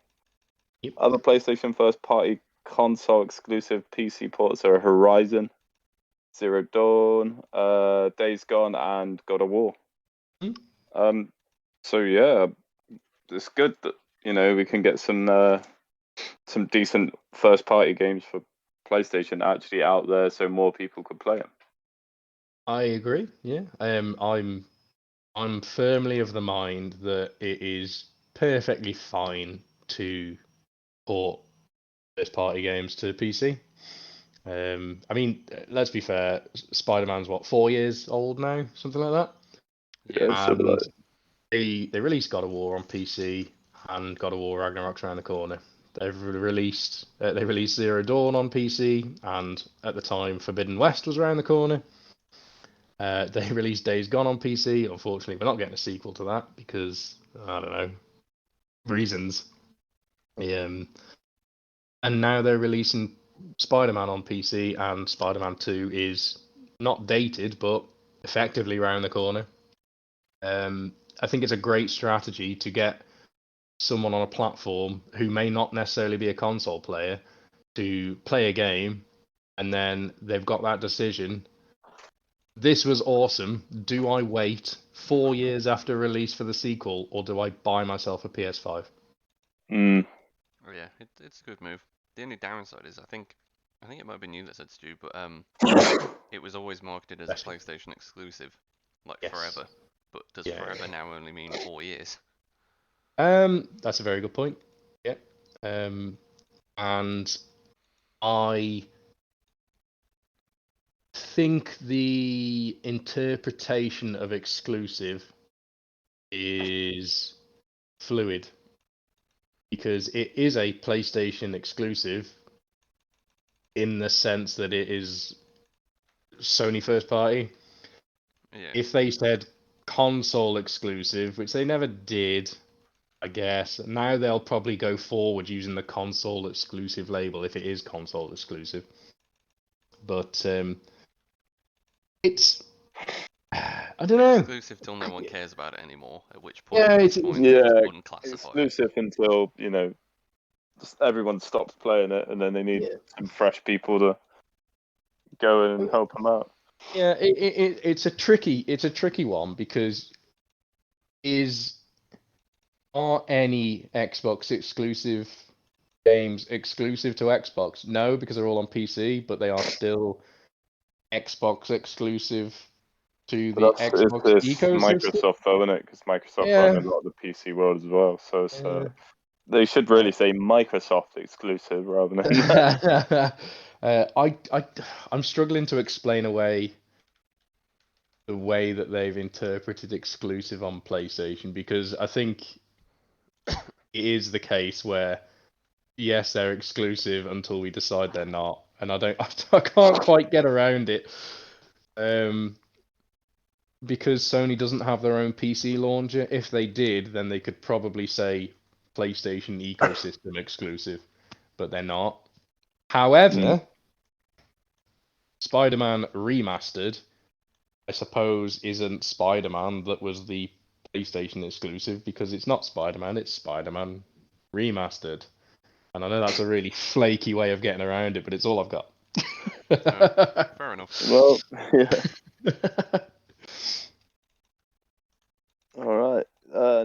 [SPEAKER 2] Yep.
[SPEAKER 1] Other PlayStation first-party console exclusive PC ports are Horizon, Zero Dawn, Days Gone, and God of War. So yeah, it's good that we can get some decent first party games for PlayStation actually out there, so more people could play them.
[SPEAKER 2] I agree. Yeah, I'm firmly of the mind that it is perfectly fine to port first party games to PC. I mean, let's be fair. Spider-Man's what, 4 years old now, something like that.
[SPEAKER 1] Yeah,
[SPEAKER 2] And they released God of War on PC, and God of War Ragnarok's around the corner. They released Zero Dawn on PC, and at the time Forbidden West was around the corner. They released Days Gone on PC. Unfortunately, we're not getting a sequel to that because I don't know reasons. And now they're releasing Spider-Man on PC, and Spider-Man 2 is not dated but effectively around the corner. I think it's a great strategy to get someone on a platform who may not necessarily be a console player to play a game, and then they've got that decision. This was awesome. Do I wait 4 years after release for the sequel, or do I buy myself a PS5?
[SPEAKER 3] Oh yeah, it's a good move. The only downside is I think it might have been you that said Stu, but it was always marketed as a PlayStation exclusive, like forever. But does forever now only mean 4 years?
[SPEAKER 2] That's a very good point. Yeah. And I think the interpretation of exclusive is fluid because it is a PlayStation exclusive in the sense that it is Sony first party.
[SPEAKER 3] Yeah.
[SPEAKER 2] If they said console exclusive, which they never did, I guess, now they'll probably go forward using the console exclusive label if it is console exclusive. But it's I don't know.
[SPEAKER 3] Exclusive till no one cares about it anymore. At which point, it's just unclassified.
[SPEAKER 1] Exclusive until just everyone stops playing it, and then they need some fresh people to go and help them out.
[SPEAKER 2] Yeah, it's a tricky one because are any Xbox exclusive games exclusive to Xbox? No, because they're all on PC, but they are still Xbox exclusive to the Xbox ecosystem.
[SPEAKER 1] Microsoft, though, isn't it? Because Microsoft run a lot of the PC world as well. So they should really say Microsoft exclusive rather than.
[SPEAKER 2] I'm struggling to explain away the way that they've interpreted exclusive on PlayStation because I think it is the case where yes, they're exclusive until we decide they're not, and I can't quite get around it. Because Sony doesn't have their own PC launcher. If they did, then they could probably say PlayStation ecosystem exclusive, but they're not. However, Spider-Man Remastered, I suppose, isn't Spider-Man that was the PlayStation exclusive because it's not Spider-Man, it's Spider-Man Remastered. And I know that's a really flaky way of getting around it, but it's all I've got.
[SPEAKER 3] Fair enough.
[SPEAKER 1] Well, yeah. All right.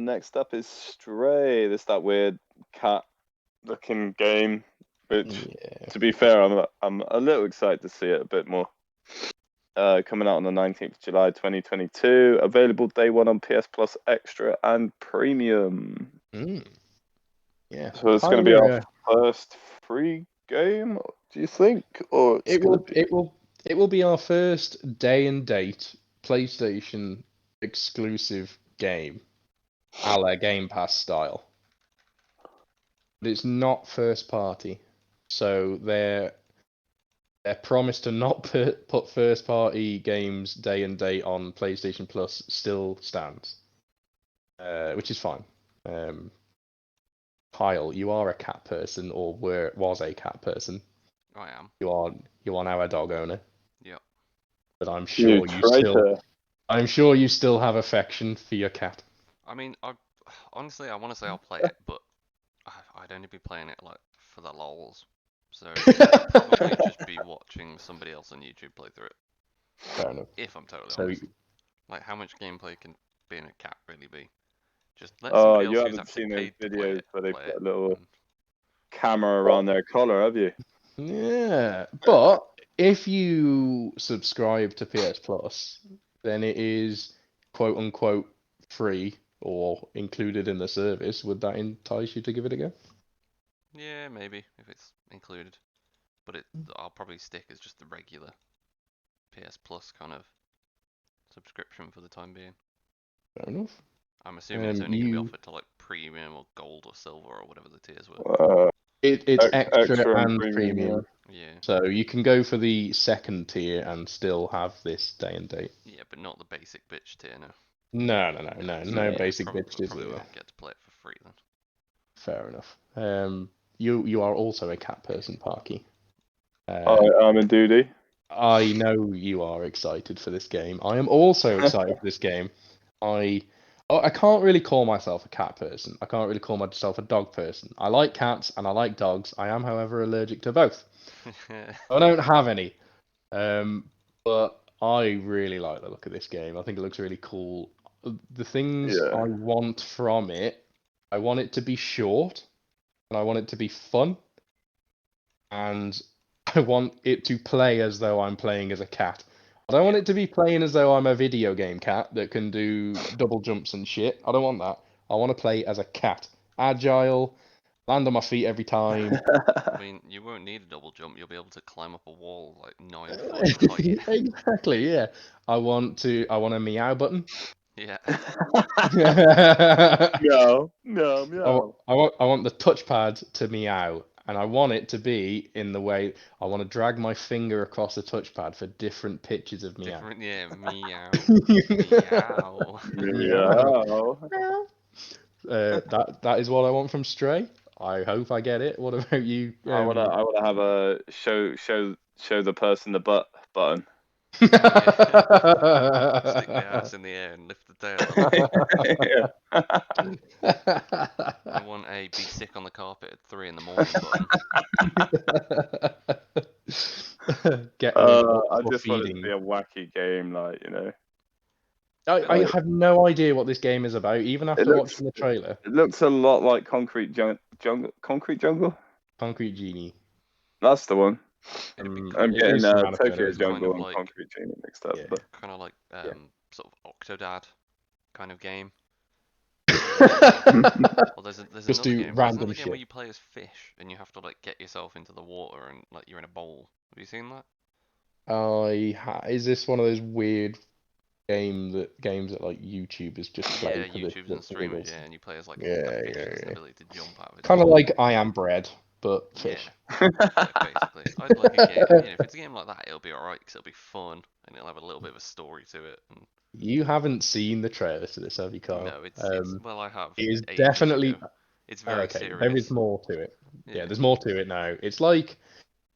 [SPEAKER 1] Next up is Stray. This that weird cat-looking game, which, to be fair, I'm a little excited to see it a bit more. Coming out on the 19th of July 2022. Available day one on PS Plus Extra and Premium.
[SPEAKER 2] Yeah.
[SPEAKER 1] So it's going to be our first free game, do you think? Or
[SPEAKER 2] it will be our first day and date PlayStation exclusive game, a la Game Pass style. But it's not first party, so their promise to not put first party games day and date on PlayStation Plus still stands, which is fine. Kyle, you are a cat person, or was a cat person.
[SPEAKER 3] I am.
[SPEAKER 2] You are now a dog owner.
[SPEAKER 3] Yep.
[SPEAKER 2] But I'm sure you still have affection for your cat.
[SPEAKER 3] I mean, honestly, I want to say I'll play it, but I'd only be playing it like for the lols. So I'll probably just be watching somebody else on YouTube play through it.
[SPEAKER 2] Fair enough.
[SPEAKER 3] If I'm totally
[SPEAKER 2] So
[SPEAKER 3] honest. Like, how much gameplay can being a cat really be? Just let somebody
[SPEAKER 1] you
[SPEAKER 3] else who's
[SPEAKER 1] haven't
[SPEAKER 3] actually
[SPEAKER 1] seen those
[SPEAKER 3] paid to play
[SPEAKER 1] videos
[SPEAKER 3] it
[SPEAKER 1] where they've
[SPEAKER 3] play
[SPEAKER 1] got
[SPEAKER 3] it.
[SPEAKER 1] a little
[SPEAKER 3] and-
[SPEAKER 1] camera around their collar, have you?
[SPEAKER 2] yeah, but if you subscribe to PS Plus, then it is quote unquote free or included in the service. Would that entice you to give it a go?
[SPEAKER 3] Yeah, maybe if it's included, but I'll probably stick as just the regular PS Plus kind of subscription for the time being.
[SPEAKER 2] Fair enough.
[SPEAKER 3] I'm assuming it's only going to be
[SPEAKER 2] You
[SPEAKER 3] offered to like premium or gold or silver or whatever the tiers were.
[SPEAKER 2] it's extra
[SPEAKER 1] Extra and
[SPEAKER 2] and
[SPEAKER 1] premium,
[SPEAKER 2] premium.
[SPEAKER 3] Yeah,
[SPEAKER 2] So you can go for the second tier and still have this day and date.
[SPEAKER 3] yeah, but not the basic bitch tier, no.
[SPEAKER 2] No
[SPEAKER 3] Yeah,
[SPEAKER 2] basic
[SPEAKER 3] probably,
[SPEAKER 2] bitches
[SPEAKER 3] probably
[SPEAKER 2] there.
[SPEAKER 3] won't get to play it for free then.
[SPEAKER 2] Fair enough. You are also a cat person, Parky.
[SPEAKER 1] I'm a duty.
[SPEAKER 2] I know you are excited for this game. I am also excited for this game. I can't really call myself a cat person. I can't really call myself a dog person. I like cats and I like dogs. I am, however, allergic to both. I don't have any. But I really like the look of this game. I think it looks really cool. The things
[SPEAKER 1] Yeah.
[SPEAKER 2] I want from it, I want it to be short, and I want it to be fun, and I want it to play as though I'm playing as a cat. I don't want it to be playing as though I'm a video game cat that can do double jumps and shit. I don't want that. I want to play as a cat. Agile, land on my feet every time.
[SPEAKER 3] I mean, you won't need a double jump. You'll be able to climb up a wall like 9 foot height.
[SPEAKER 2] Exactly, yeah. I want a meow button.
[SPEAKER 3] Yeah.
[SPEAKER 1] No, meow.
[SPEAKER 2] I want the touchpad to meow, and I want it to be in the way I want to drag my finger across the touchpad for different pitches of meow.
[SPEAKER 3] Different, yeah. Meow. Meow.
[SPEAKER 1] Meow.
[SPEAKER 2] That is what I want from Stray. I hope I get it. What about you?
[SPEAKER 1] I wanna have a show the person the butt button.
[SPEAKER 3] Stick the ass in the air and lift the tail up. I want a be sick on the carpet at 3 in the morning button.
[SPEAKER 2] Get
[SPEAKER 1] I
[SPEAKER 2] for
[SPEAKER 1] just want it to
[SPEAKER 2] feeding.
[SPEAKER 1] be a wacky game, like, you know.
[SPEAKER 2] I have no idea what this game is about, even after watching the trailer.
[SPEAKER 1] It looks a lot like Concrete Jungle. Concrete Jungle?
[SPEAKER 2] Concrete Genie.
[SPEAKER 1] That's the one.
[SPEAKER 3] It'd be
[SPEAKER 2] Mm,
[SPEAKER 1] I'm
[SPEAKER 3] cool.
[SPEAKER 1] getting
[SPEAKER 2] is Banana
[SPEAKER 1] Tokyo
[SPEAKER 2] Federation.
[SPEAKER 1] Jungle
[SPEAKER 3] Kind of
[SPEAKER 1] and
[SPEAKER 3] like-
[SPEAKER 1] Concrete Genie mixed up.
[SPEAKER 2] Yeah.
[SPEAKER 1] But
[SPEAKER 3] Kind of like
[SPEAKER 2] Yeah.
[SPEAKER 3] sort of Octodad kind of game. Well, there's
[SPEAKER 2] Just
[SPEAKER 3] another
[SPEAKER 2] do
[SPEAKER 3] game. There's
[SPEAKER 2] random
[SPEAKER 3] another game where
[SPEAKER 2] shit.
[SPEAKER 3] you play as fish and you have to like get yourself into the water and like you're in a bowl. Have you seen that?
[SPEAKER 2] Is this one of those weird games that like YouTubers just play
[SPEAKER 3] Yeah,
[SPEAKER 2] for
[SPEAKER 3] YouTubers
[SPEAKER 2] the
[SPEAKER 3] and streamers,
[SPEAKER 2] giggles?
[SPEAKER 3] yeah, and you play as like
[SPEAKER 2] Yeah,
[SPEAKER 3] a fish
[SPEAKER 2] yeah,
[SPEAKER 3] that's
[SPEAKER 2] yeah.
[SPEAKER 3] the ability to jump out of its
[SPEAKER 2] Kind of
[SPEAKER 3] mouth.
[SPEAKER 2] like I Am Bread, but
[SPEAKER 3] Yeah,
[SPEAKER 2] fish.
[SPEAKER 3] yeah, basically. I'd like a game. If it's a game like that, it'll be alright because it'll be fun and it'll have a little bit of a story to it. And
[SPEAKER 2] You haven't seen the trailer to this, have you, Kyle?
[SPEAKER 3] no, it's well, I have.
[SPEAKER 2] It is
[SPEAKER 3] ages
[SPEAKER 2] definitely
[SPEAKER 3] ago. It's very
[SPEAKER 2] okay.
[SPEAKER 3] serious.
[SPEAKER 2] There is more to it. Yeah,
[SPEAKER 3] Yeah.
[SPEAKER 2] there's more to it now. It's like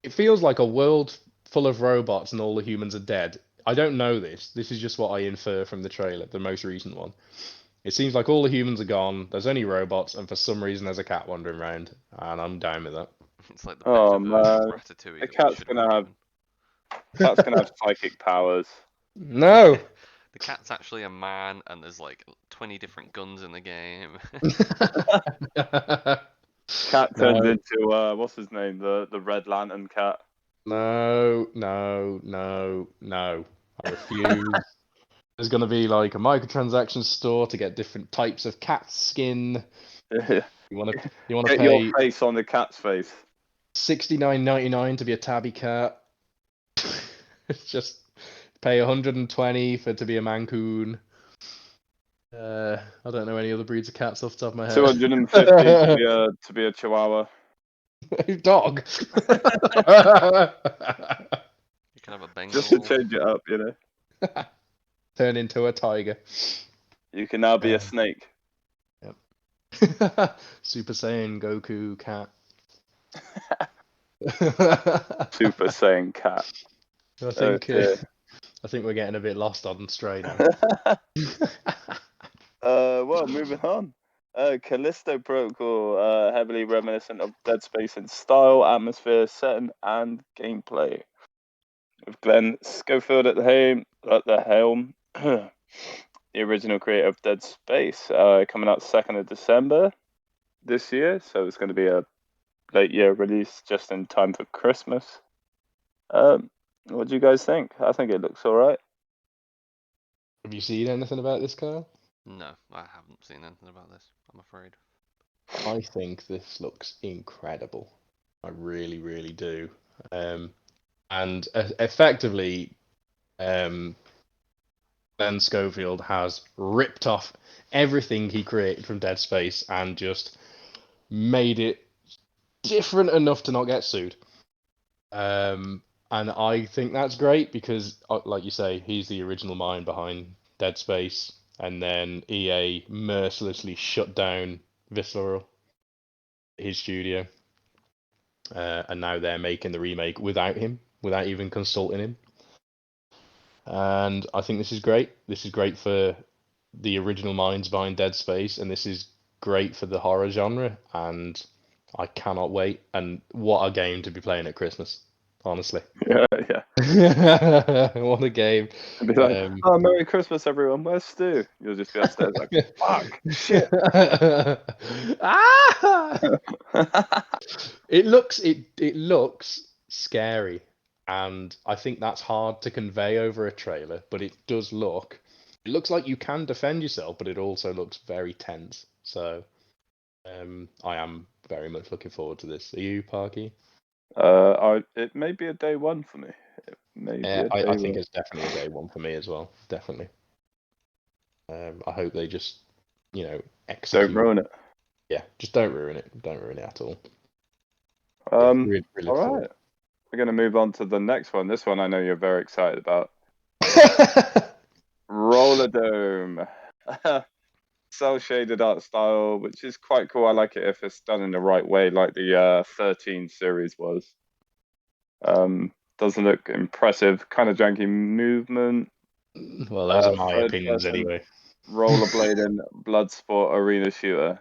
[SPEAKER 2] it feels like a world full of robots and all the humans are dead. I don't know this. This is just what I infer from the trailer, the most recent one. It seems like all the humans are gone. There's only robots, and for some reason there's a cat wandering around, and I'm down with that.
[SPEAKER 3] It's like the better
[SPEAKER 1] Oh,
[SPEAKER 3] version of
[SPEAKER 1] man.
[SPEAKER 3] Ratatouille
[SPEAKER 1] The
[SPEAKER 3] that we
[SPEAKER 1] cat's
[SPEAKER 3] should
[SPEAKER 1] gonna
[SPEAKER 3] been
[SPEAKER 1] have-
[SPEAKER 3] given.
[SPEAKER 1] cat's gonna have psychic powers.
[SPEAKER 2] No.
[SPEAKER 3] The cat's actually a man, and there's like 20 different guns in the game.
[SPEAKER 1] Cat turns
[SPEAKER 2] No.
[SPEAKER 1] into what's his name? The Red Lantern cat.
[SPEAKER 2] No. I refuse. There's gonna be like a microtransaction store to get different types of cat skin. You wanna
[SPEAKER 1] Get
[SPEAKER 2] pay
[SPEAKER 1] your face on the cat's face.
[SPEAKER 2] $69.99 to be a tabby cat. It's just pay 120 to be a Mancoon. I don't know any other breeds of cats off the top of my head.
[SPEAKER 1] 250 to be a Chihuahua.
[SPEAKER 2] Dog.
[SPEAKER 3] You can have a Bengal.
[SPEAKER 1] Just to change it up, you know.
[SPEAKER 2] Turn into a tiger.
[SPEAKER 1] You can now be a snake.
[SPEAKER 2] Super Saiyan Goku cat.
[SPEAKER 1] Super Saiyan cat.
[SPEAKER 2] I think we're getting a bit lost on Stray now.
[SPEAKER 1] Well, moving on. Callisto Protocol, heavily reminiscent of Dead Space in style, atmosphere, setting, and gameplay. With Glenn Schofield at the helm, the original creator of Dead Space, coming out 2nd of December this year, so it's going to be a late year release just in time for Christmas. What do you guys think? I think it looks alright.
[SPEAKER 2] Have you seen anything about this, Kyle?
[SPEAKER 3] No, I haven't seen anything about this, I'm afraid.
[SPEAKER 2] I think this looks incredible. I really, really do. And effectively, Glenn Schofield has ripped off everything he created from Dead Space and just made it different enough to not get sued. And I think that's great because, like you say, he's the original mind behind Dead Space, and then EA mercilessly shut down Visceral, his studio, and now they're making the remake without him, without even consulting him. And I think this is great. This is great for the original minds behind Dead Space, and this is great for the horror genre, and I cannot wait. And what a game to be playing at Christmas, honestly.
[SPEAKER 1] Yeah.
[SPEAKER 2] What a game.
[SPEAKER 1] And be like, oh, Merry Christmas, everyone. Where's Stu? You'll just be upstairs like, fuck, shit.
[SPEAKER 2] Ah! It looks scary, and I think that's hard to convey over a trailer, but it looks like you can defend yourself, but it also looks very tense. So I am very much looking forward to this. Are you, Parky?
[SPEAKER 1] It may be a day one for me.
[SPEAKER 2] I think it's definitely a day one for me as well. Definitely. I hope they just, execute.
[SPEAKER 1] Don't ruin it.
[SPEAKER 2] Yeah, just don't ruin it. Don't ruin it at all.
[SPEAKER 1] Really all right. We're going to move on to the next one. This one I know you're very excited about. Roller Dome. Cell shaded art style, which is quite cool. I like it if it's done in the right way, like the 13 series was. Doesn't look impressive. Kind of janky movement.
[SPEAKER 2] Well, those are my opinions anyway.
[SPEAKER 1] Rollerblading, Bloodsport arena shooter.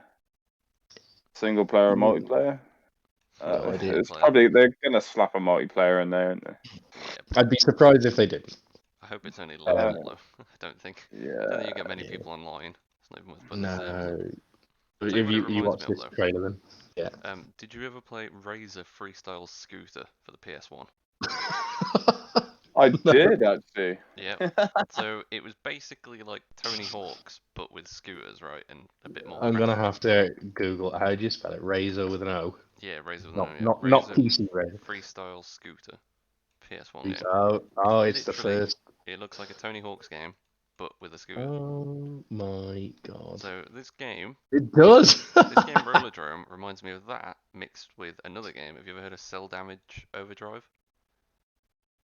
[SPEAKER 1] Single player or multiplayer?
[SPEAKER 2] No idea.
[SPEAKER 1] It's probably they're gonna slap a multiplayer in there, aren't they?
[SPEAKER 3] Yeah,
[SPEAKER 2] I'd be surprised if they didn't.
[SPEAKER 3] I hope it's only local though. I don't think.
[SPEAKER 1] Yeah.
[SPEAKER 3] I don't think you get many people online. It's not even worth putting the servers.
[SPEAKER 2] No. If you watch this trailer, then yeah.
[SPEAKER 3] Did you ever play Razor Freestyle Scooter for the PS1?
[SPEAKER 1] I did actually.
[SPEAKER 3] Yeah. So it was basically like Tony Hawk's, but with scooters, right, and a bit more.
[SPEAKER 2] I'm gonna have to Google how do you spell it? Razor with an O.
[SPEAKER 3] Yeah, Razor with
[SPEAKER 2] Not
[SPEAKER 3] an O. Yeah.
[SPEAKER 2] not PC Razor.
[SPEAKER 3] Freestyle Scooter, PS1 game.
[SPEAKER 2] Oh, it's the
[SPEAKER 3] Literally,
[SPEAKER 2] first.
[SPEAKER 3] It looks like a Tony Hawk's game, but with a scooter.
[SPEAKER 2] Oh my god.
[SPEAKER 3] So this game,
[SPEAKER 2] It does.
[SPEAKER 3] this game Rollerdrome reminds me of that mixed with another game. Have you ever heard of Cell Damage Overdrive?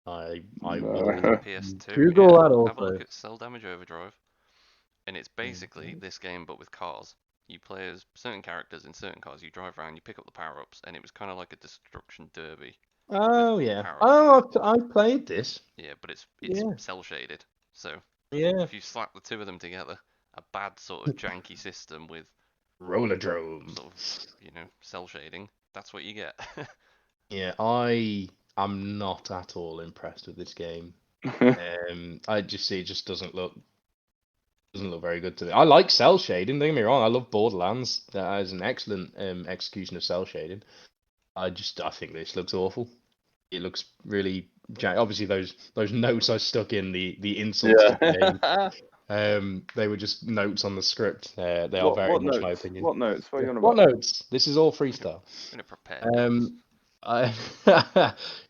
[SPEAKER 2] I
[SPEAKER 3] PS2.
[SPEAKER 2] Google that also.
[SPEAKER 3] Have a look at Cell Damage Overdrive, and it's basically this game but with cars. You play as certain characters in certain cars. You drive around, you pick up the power ups, and it was kind of like a destruction derby.
[SPEAKER 2] Oh yeah. Oh, I played this.
[SPEAKER 3] Yeah, but it's cell shaded. So
[SPEAKER 2] yeah,
[SPEAKER 3] if you slap the two of them together, a bad sort of janky system with
[SPEAKER 2] Rollerdrome,
[SPEAKER 3] sort of cell shading, that's what you get.
[SPEAKER 2] Yeah, I'm not at all impressed with this game. I just see it just doesn't look very good to me. I like cell shading, don't get me wrong. I love Borderlands. That is an excellent execution of cell shading. I think this looks awful. It looks really obviously those notes I stuck in the insults to the game. They were just notes on the script. They are very much
[SPEAKER 1] notes?
[SPEAKER 2] my opinion.
[SPEAKER 1] What notes? What are you on about?
[SPEAKER 2] What notes? This is all freestyle.
[SPEAKER 3] I'm gonna prepare.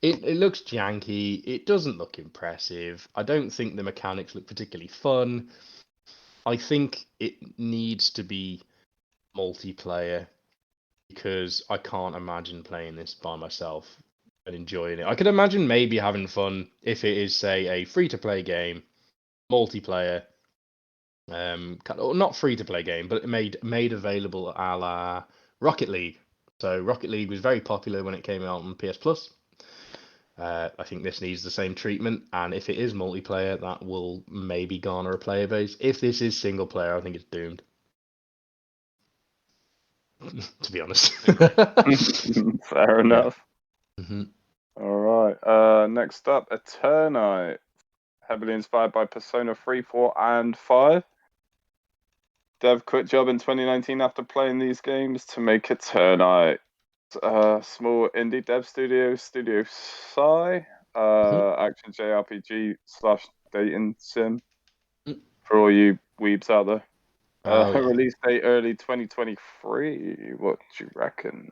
[SPEAKER 2] It looks janky. It doesn't look impressive. I don't think the mechanics look particularly fun. I think it needs to be multiplayer because I can't imagine playing this by myself and enjoying it. I could imagine maybe having fun if it is, say, a free-to-play game, multiplayer, not free-to-play game, but made available a la Rocket League. So Rocket League was very popular when it came out on PS Plus. I think this needs the same treatment, and if it is multiplayer, that will maybe garner a player base. If this is single player, I think it's doomed. to be honest.
[SPEAKER 1] Fair enough.
[SPEAKER 2] Mm-hmm.
[SPEAKER 1] All right. Next up, Eternite. Heavily inspired by Persona 3, 4, and 5. Dev quit job in 2019 after playing these games to make Eternite. Small indie dev studio, Studio Psy. Action JRPG / dating sim. For all you weebs out there.
[SPEAKER 2] Oh, yeah.
[SPEAKER 1] Release date early 2023. What do you reckon?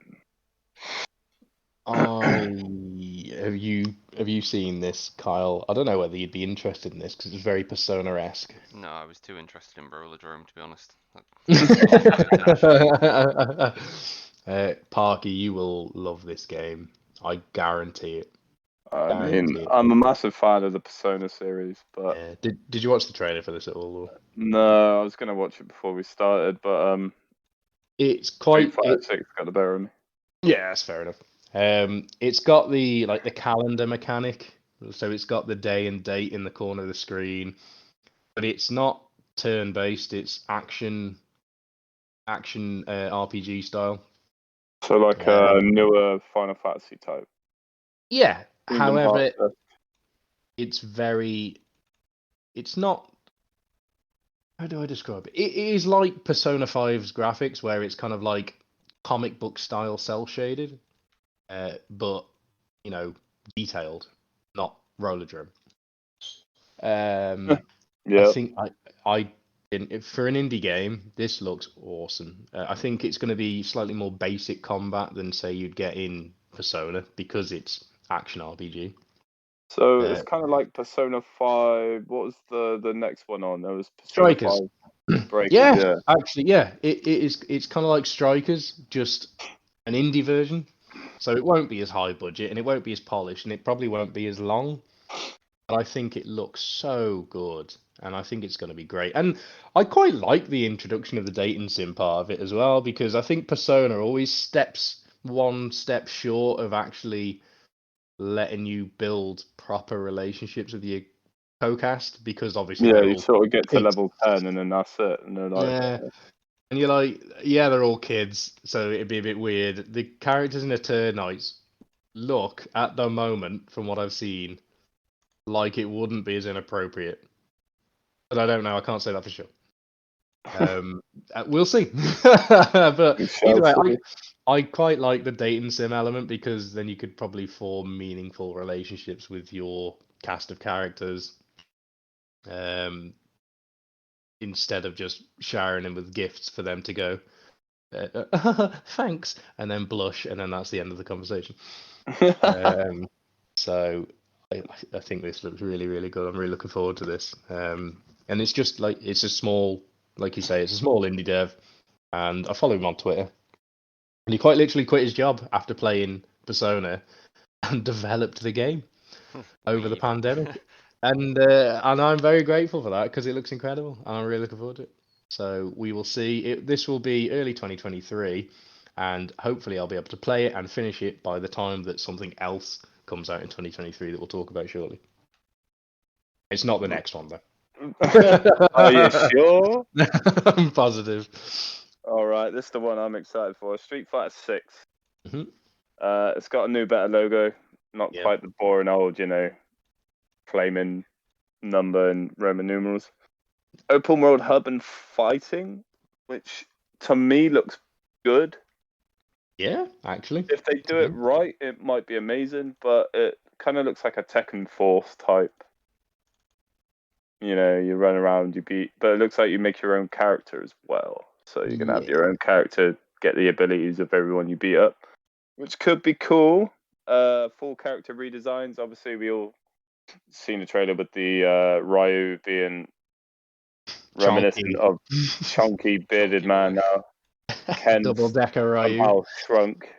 [SPEAKER 2] Have you seen this, Kyle? I don't know whether you'd be interested in this because it's very Persona-esque.
[SPEAKER 3] No, I was too interested in Brawlerdrome, to be honest.
[SPEAKER 2] Parky, you will love this game. I guarantee it.
[SPEAKER 1] I mean, I'm a massive fan of the Persona series, but
[SPEAKER 2] yeah. Did you watch the trailer for this at all? Or?
[SPEAKER 1] No, I was gonna watch it before we started, but
[SPEAKER 2] it's quite.
[SPEAKER 1] Street Fighter 6 got the better of me.
[SPEAKER 2] Yeah, that's fair enough. It's got the calendar mechanic, so it's got the day and date in the corner of the screen, but it's not turn-based. It's action RPG style.
[SPEAKER 1] So like a newer Final Fantasy type.
[SPEAKER 2] Yeah.
[SPEAKER 1] Kingdom
[SPEAKER 2] However,
[SPEAKER 1] Hearts.
[SPEAKER 2] it's not. How do I describe it? It is like Persona 5's graphics, where it's kind of like comic book style cel shaded, but detailed, not Rollerdrome.
[SPEAKER 1] Yeah.
[SPEAKER 2] I think for an indie game, this looks awesome. I think it's going to be slightly more basic combat than say you'd get in Persona because it's action RPG.
[SPEAKER 1] So it's kind of like Persona 5. What was the next one on? There was Persona
[SPEAKER 2] Strikers.
[SPEAKER 1] 5 Breakers.
[SPEAKER 2] Yeah, actually, yeah. It is. It's kind of like Strikers, just an indie version. So it won't be as high budget and it won't be as polished and it probably won't be as long. But I think it looks so good and I think it's going to be great. And I quite like the introduction of the dating sim part of it as well because I think Persona always steps one step short of actually letting you build proper relationships with your co-cast because obviously
[SPEAKER 1] you sort of get to level 10 and then that's it. And they're like,
[SPEAKER 2] yeah. And you're like, yeah, they're all kids, so it'd be a bit weird. The characters in Eternite look, at the moment, from what I've seen, like it wouldn't be as inappropriate. But I don't know, I can't say that for sure. We'll see. But either way, I quite like the dating sim element because then you could probably form meaningful relationships with your cast of characters. Instead of just showering them with gifts for them to go, thanks, and then blush, and then that's the end of the conversation. So I think this looks really, really good. I'm really looking forward to this. And it's just like it's a small, like you say, it's a small indie dev, and I follow him on Twitter. And he quite literally quit his job after playing Persona and developed the game over the pandemic. And I'm very grateful for that because it looks incredible and I'm really looking forward to it. So we will see. This will be early 2023 and hopefully I'll be able to play it and finish it by the time that something else comes out in 2023 that we'll talk about shortly. It's not the next one though.
[SPEAKER 1] Are you sure?
[SPEAKER 2] I'm positive.
[SPEAKER 1] All right, this is the one I'm excited for. Street Fighter 6.
[SPEAKER 2] Mm-hmm.
[SPEAKER 1] It's got a new, better logo. Not quite the boring old, flaming number and Roman numerals. Open world hub and fighting, which to me looks good.
[SPEAKER 2] Yeah, actually.
[SPEAKER 1] If they do it right, it might be amazing, but it kind of looks like a Tekken 4 type. You run around, you beat, but it looks like you make your own character as well. So you're going to have your own character, get the abilities of everyone you beat up, which could be cool. Full character redesigns. Obviously, we all seen the trailer with the Ryu being reminiscent of chunky bearded man now. Ken
[SPEAKER 2] Double decker Ryu
[SPEAKER 1] somehow shrunk.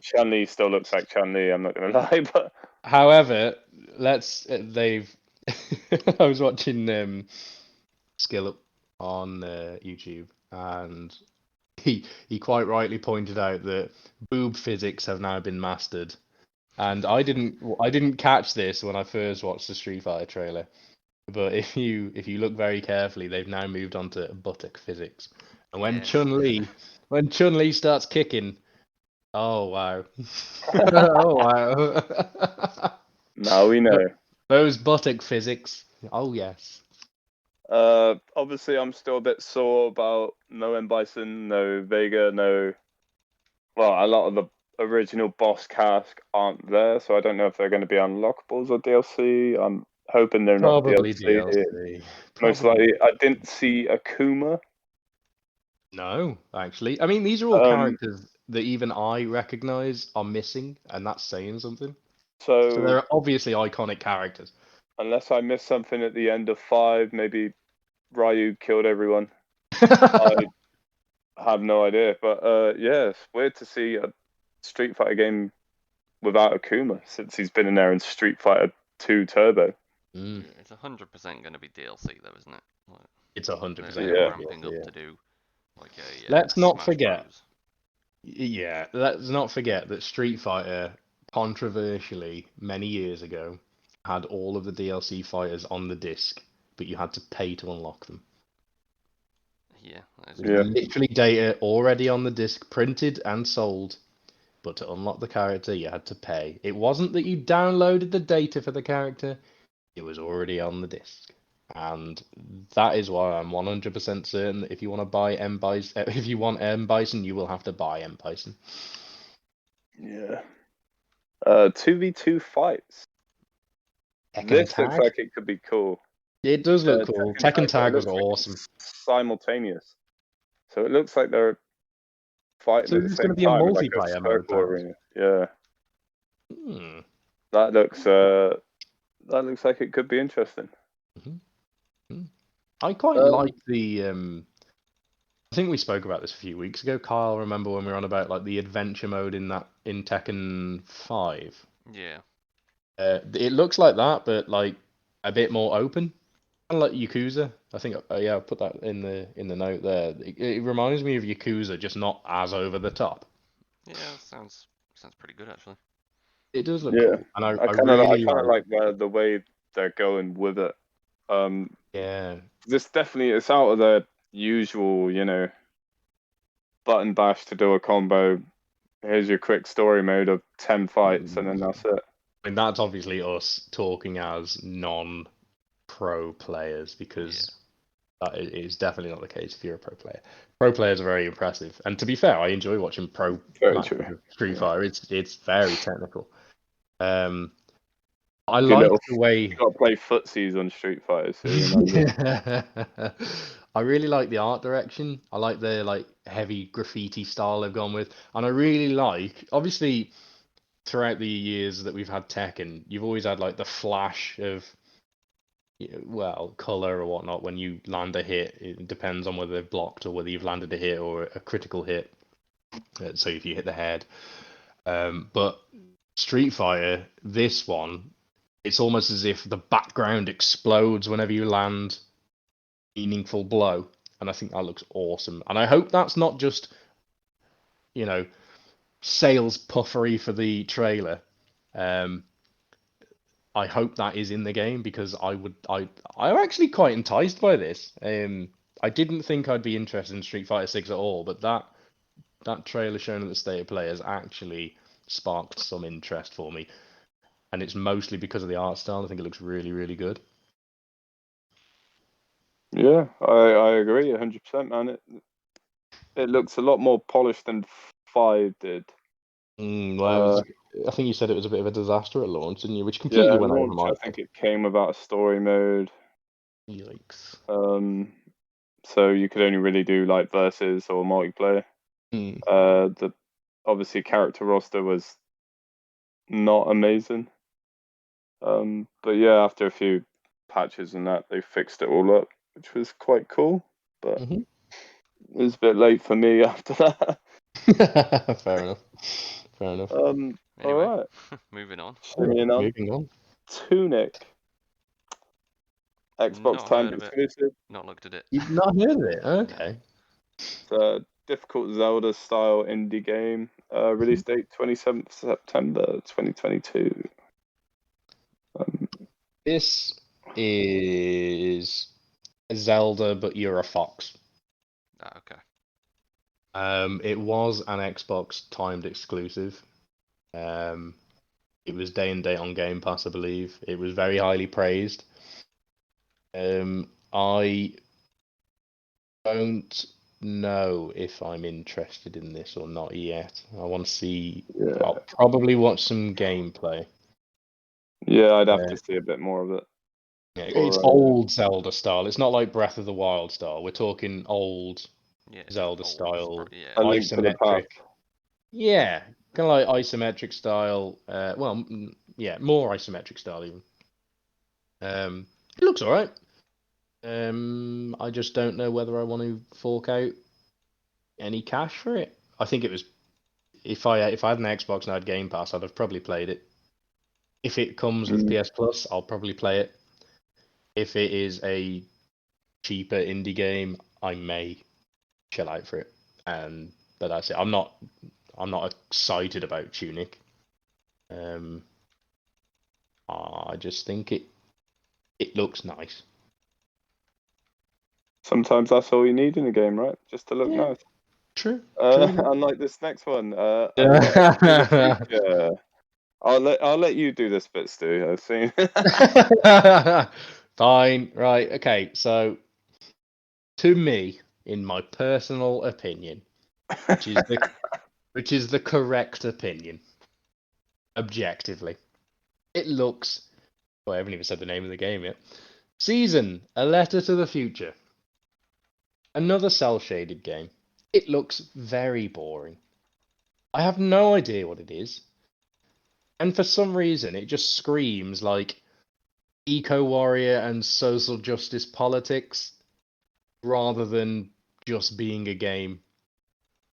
[SPEAKER 1] Chun-Li still looks like Chun-Li, I'm not gonna lie, but
[SPEAKER 2] however, I was watching Skillup on YouTube and he quite rightly pointed out that boob physics have now been mastered. And I didn't catch this when I first watched the Street Fighter trailer. But if you look very carefully, they've now moved on to buttock physics. And when
[SPEAKER 3] Yes.
[SPEAKER 2] Chun-Li starts kicking, oh wow. Oh wow.
[SPEAKER 1] Now we know.
[SPEAKER 2] Those buttock physics. Oh yes.
[SPEAKER 1] Obviously, I'm still a bit sore about no M. Bison, no Vega, no. Well, a lot of the original boss cast aren't there, so I don't know if they're going to be unlockables or DLC. I'm hoping they're not
[SPEAKER 2] Probably
[SPEAKER 1] DLC.
[SPEAKER 2] DLC.
[SPEAKER 1] Most
[SPEAKER 2] Probably.
[SPEAKER 1] likely, I didn't see Akuma.
[SPEAKER 2] No, actually. I mean, these are all
[SPEAKER 1] Um,
[SPEAKER 2] characters that even I recognize are missing, and that's saying something. So
[SPEAKER 1] so
[SPEAKER 2] they're obviously iconic characters.
[SPEAKER 1] unless I missed something at the end of 5, maybe Ryu killed everyone. I have no idea, but yeah, it's weird to see a Street Fighter game without Akuma since he's been in there in Street Fighter 2 Turbo.
[SPEAKER 2] Mm,
[SPEAKER 3] Yeah, it's 100% going to be DLC though, isn't it? Like,
[SPEAKER 2] it's 100%
[SPEAKER 3] they're
[SPEAKER 1] Yeah.
[SPEAKER 3] ramping up
[SPEAKER 2] yeah.
[SPEAKER 3] to do like
[SPEAKER 2] Let's
[SPEAKER 3] a
[SPEAKER 2] not
[SPEAKER 3] Smash
[SPEAKER 2] forget.
[SPEAKER 3] Bros.
[SPEAKER 2] Yeah, let's not forget that Street Fighter, controversially, many years ago, had all of the DLC fighters on the disc, but you had to pay to unlock them.
[SPEAKER 3] Yeah, that is
[SPEAKER 2] With
[SPEAKER 1] Yeah.
[SPEAKER 2] literally data already on the disc, printed and sold, but to unlock the character, you had to pay. It wasn't that you downloaded the data for the character, it was already on the disc. And that is why I'm 100% certain that if you want to buy M Bison, if you want M Bison, you will have to buy M Bison.
[SPEAKER 1] Yeah. 2v2 fights.
[SPEAKER 2] Tekken
[SPEAKER 1] This looks
[SPEAKER 2] Tag.
[SPEAKER 1] like it could be cool.
[SPEAKER 2] It does look cool. Tekken
[SPEAKER 1] But
[SPEAKER 2] Tag
[SPEAKER 1] it
[SPEAKER 2] was
[SPEAKER 1] looks like
[SPEAKER 2] awesome.
[SPEAKER 1] it's simultaneous. So it looks like they're fighting
[SPEAKER 2] So
[SPEAKER 1] at the
[SPEAKER 2] there's going
[SPEAKER 1] same
[SPEAKER 2] to be a
[SPEAKER 1] time in like a
[SPEAKER 2] multiplayer mode,
[SPEAKER 1] circle
[SPEAKER 2] perhaps.
[SPEAKER 1] arena. Yeah.
[SPEAKER 2] Hmm.
[SPEAKER 1] That looks like it could be interesting.
[SPEAKER 2] I quite
[SPEAKER 1] Um,
[SPEAKER 2] like the. I think we spoke about this a few weeks ago, Kyle. Remember when we were on about like the adventure mode in Tekken 5?
[SPEAKER 3] Yeah.
[SPEAKER 2] It looks like that, but like a bit more open, kind of like Yakuza. I think yeah, I put that in the note there. It reminds me of Yakuza, just not as over the top.
[SPEAKER 3] Yeah, sounds pretty good actually.
[SPEAKER 2] It does look
[SPEAKER 1] yeah.
[SPEAKER 2] cool, and I
[SPEAKER 1] I
[SPEAKER 2] really
[SPEAKER 1] kind of
[SPEAKER 2] like.
[SPEAKER 1] like the way they're going with it.
[SPEAKER 2] Yeah.
[SPEAKER 1] This definitely it's out of the usual, button bash to do a combo. Here's your quick story mode of 10 fights, and then that's it.
[SPEAKER 2] I mean, that's obviously us talking as non-pro players because that is definitely not the case if you're a pro player. Pro players are very impressive, and to be fair, I enjoy watching pro
[SPEAKER 1] Very
[SPEAKER 2] matches
[SPEAKER 1] true.
[SPEAKER 2] of Street Fighter. It's very technical. I
[SPEAKER 1] Good
[SPEAKER 2] like
[SPEAKER 1] little.
[SPEAKER 2] the way.
[SPEAKER 1] You got to play footsies on Street Fighter, so you know.
[SPEAKER 2] I really like the art direction. I like the like heavy graffiti style they've gone with, and I really like obviously throughout the years that we've had Tekken, you've always had like the flash of well, color or whatnot when you land a hit. It depends on whether they've blocked or whether you've landed a hit or a critical hit. So if you hit the head, but Street Fighter, this one, it's almost as if the background explodes whenever you land meaningful blow, and I think that looks awesome. And I hope that's not just, sales puffery for the trailer. I hope that is in the game because I'm actually quite enticed by this. I didn't think I'd be interested in Street Fighter 6 at all, but that trailer shown at the State of Play has actually sparked some interest for me, and it's mostly because of the art style. I think it looks really, really good.
[SPEAKER 1] Yeah, I agree 100%, man. It looks a lot more polished than 5 did.
[SPEAKER 2] Well, I think you said it was a bit of a disaster at launch, didn't you? Which completely
[SPEAKER 1] Yeah,
[SPEAKER 2] went over
[SPEAKER 1] launch.
[SPEAKER 2] my
[SPEAKER 1] I think it came without a story mode.
[SPEAKER 2] Yikes.
[SPEAKER 1] So you could only really do like versus or multiplayer. The obviously character roster was not amazing. But yeah, after a few patches and that, they fixed it all up, which was quite cool. But it was a bit late for me after that.
[SPEAKER 2] Fair enough. Fair enough.
[SPEAKER 3] Anyway,
[SPEAKER 1] All right.
[SPEAKER 3] moving on.
[SPEAKER 1] Moving
[SPEAKER 2] on.
[SPEAKER 1] Tunic. Xbox
[SPEAKER 3] Not
[SPEAKER 1] Time
[SPEAKER 3] heard of it.
[SPEAKER 1] exclusive.
[SPEAKER 3] Not looked at it.
[SPEAKER 2] You've not heard of it? Okay.
[SPEAKER 1] It's a difficult Zelda style indie game. Release date 27th September 2022.
[SPEAKER 2] This is Zelda, but you're a fox.
[SPEAKER 3] Ah, okay.
[SPEAKER 2] It was an Xbox timed exclusive. It was day and date on Game Pass, I believe. It was very highly praised. I don't know if I'm interested in this or not yet. I want to see.
[SPEAKER 1] Yeah.
[SPEAKER 2] I'll probably watch some gameplay.
[SPEAKER 1] Yeah, I'd have to see a bit more of it.
[SPEAKER 2] Yeah, it's old Zelda style. It's not like Breath of the Wild style. We're talking old Zelda style,
[SPEAKER 3] Yeah.
[SPEAKER 1] A Link to the
[SPEAKER 2] isometric.
[SPEAKER 1] Past.
[SPEAKER 2] Yeah, kind of like isometric style. Yeah, more isometric style even. It looks alright. I just don't know whether I want to fork out any cash for it. I think it was if I had an Xbox and I had Game Pass, I'd have probably played it. If it comes with PS Plus, I'll probably play it. If it is a cheaper indie game, I may chill out for it. But that's it. I'm not excited about Tunic. I just think it looks nice.
[SPEAKER 1] Sometimes that's all you need in a game, right? Just to look nice.
[SPEAKER 2] True.
[SPEAKER 1] Unlike this next one. I'll let you do this bit, Stu. I've seen.
[SPEAKER 2] Fine. Right. Okay. So, to me, in my personal opinion, which is the correct opinion, objectively, it looks. Well, I haven't even said the name of the game yet. Season: A Letter to the Future. Another cel-shaded game. It looks very boring. I have no idea what it is. And for some reason, it just screams like eco-warrior and social justice politics rather than just being a game.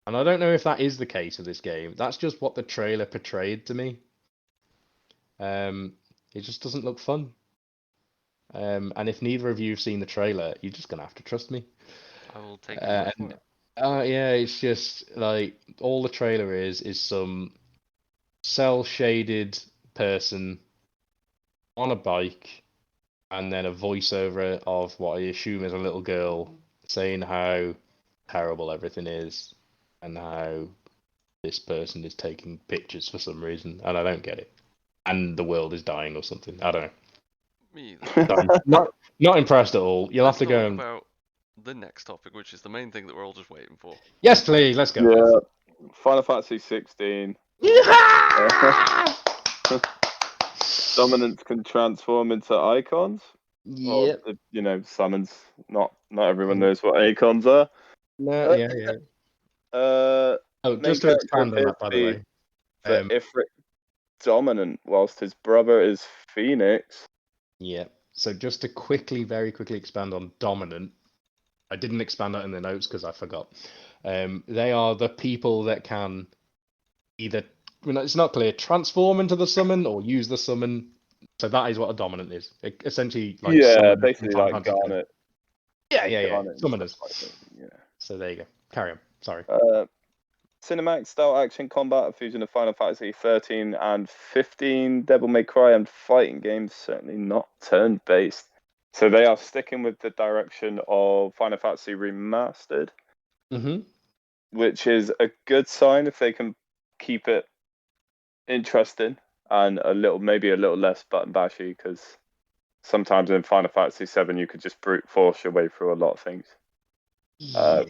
[SPEAKER 2] And I don't know if that is the case of this game. That's just what the trailer portrayed to me. It just doesn't look fun. And if neither of you have seen the trailer, you're just gonna have to trust me.
[SPEAKER 3] I will take your word for it.
[SPEAKER 2] Yeah, it's just like all the trailer is some cel-shaded person on a bike, and then a voiceover of what I assume is a little girl saying how terrible everything is and how this person is taking pictures for some reason, and I don't get it. And the world is dying or something. I don't know.
[SPEAKER 3] Me either.
[SPEAKER 2] Not impressed at all. You'll have to go and...
[SPEAKER 3] about the next topic, which is the main thing that we're all just waiting for.
[SPEAKER 2] Yes, please. Let's go.
[SPEAKER 1] Yeah, Final Fantasy 16. Dominance can transform into icons.
[SPEAKER 2] Yeah.
[SPEAKER 1] Summons. Not everyone knows what icons are.
[SPEAKER 2] No, yeah. Just to expand on that, by the way.
[SPEAKER 1] Ifrit Dominant, whilst his brother is Phoenix.
[SPEAKER 2] Yeah. So just to very quickly expand on Dominant, I didn't expand that in the notes because I forgot. They are the people that can either, it's not clear, transform into the summon or use the summon. So that is what a Dominant is. Essentially, like
[SPEAKER 1] basically like Garnet.
[SPEAKER 2] Yeah.
[SPEAKER 1] Garnet
[SPEAKER 2] Summoners.
[SPEAKER 1] Yeah.
[SPEAKER 2] So there you go. Carry on. Sorry.
[SPEAKER 1] Cinematic style action combat, a fusion of Final Fantasy 13 and 15, Devil May Cry, and fighting games, certainly not turn-based. So they are sticking with the direction of Final Fantasy Remastered, which is a good sign if they can keep it interesting and maybe a little less button bashy, because sometimes in Final Fantasy 7 you could just brute force your way through a lot of things.
[SPEAKER 2] Yeah.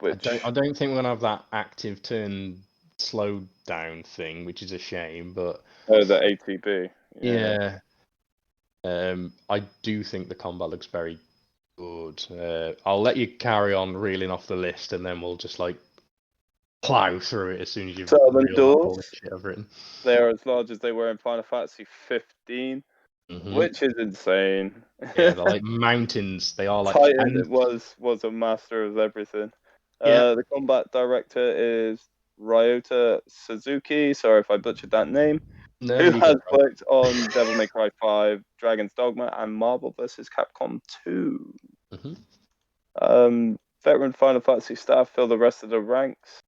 [SPEAKER 1] Which
[SPEAKER 2] I don't think we're gonna have that active turn slow down thing, which is a shame. But
[SPEAKER 1] the ATB.
[SPEAKER 2] Yeah. I do think the combat looks very good. I'll let you carry on reeling off the list, and then we'll just plow through it as soon as you've reeled off all the shit I've written.
[SPEAKER 1] They are as large as they were in Final Fantasy 15, which is insane.
[SPEAKER 2] Yeah, they're like mountains. They are like
[SPEAKER 1] Titan was a master of everything. The combat director is Ryota Suzuki. Sorry if I butchered that name. Who has worked on Devil May Cry 5, Dragon's Dogma, and Marvel vs. Capcom 2. Veteran Final Fantasy staff fill the rest of the ranks.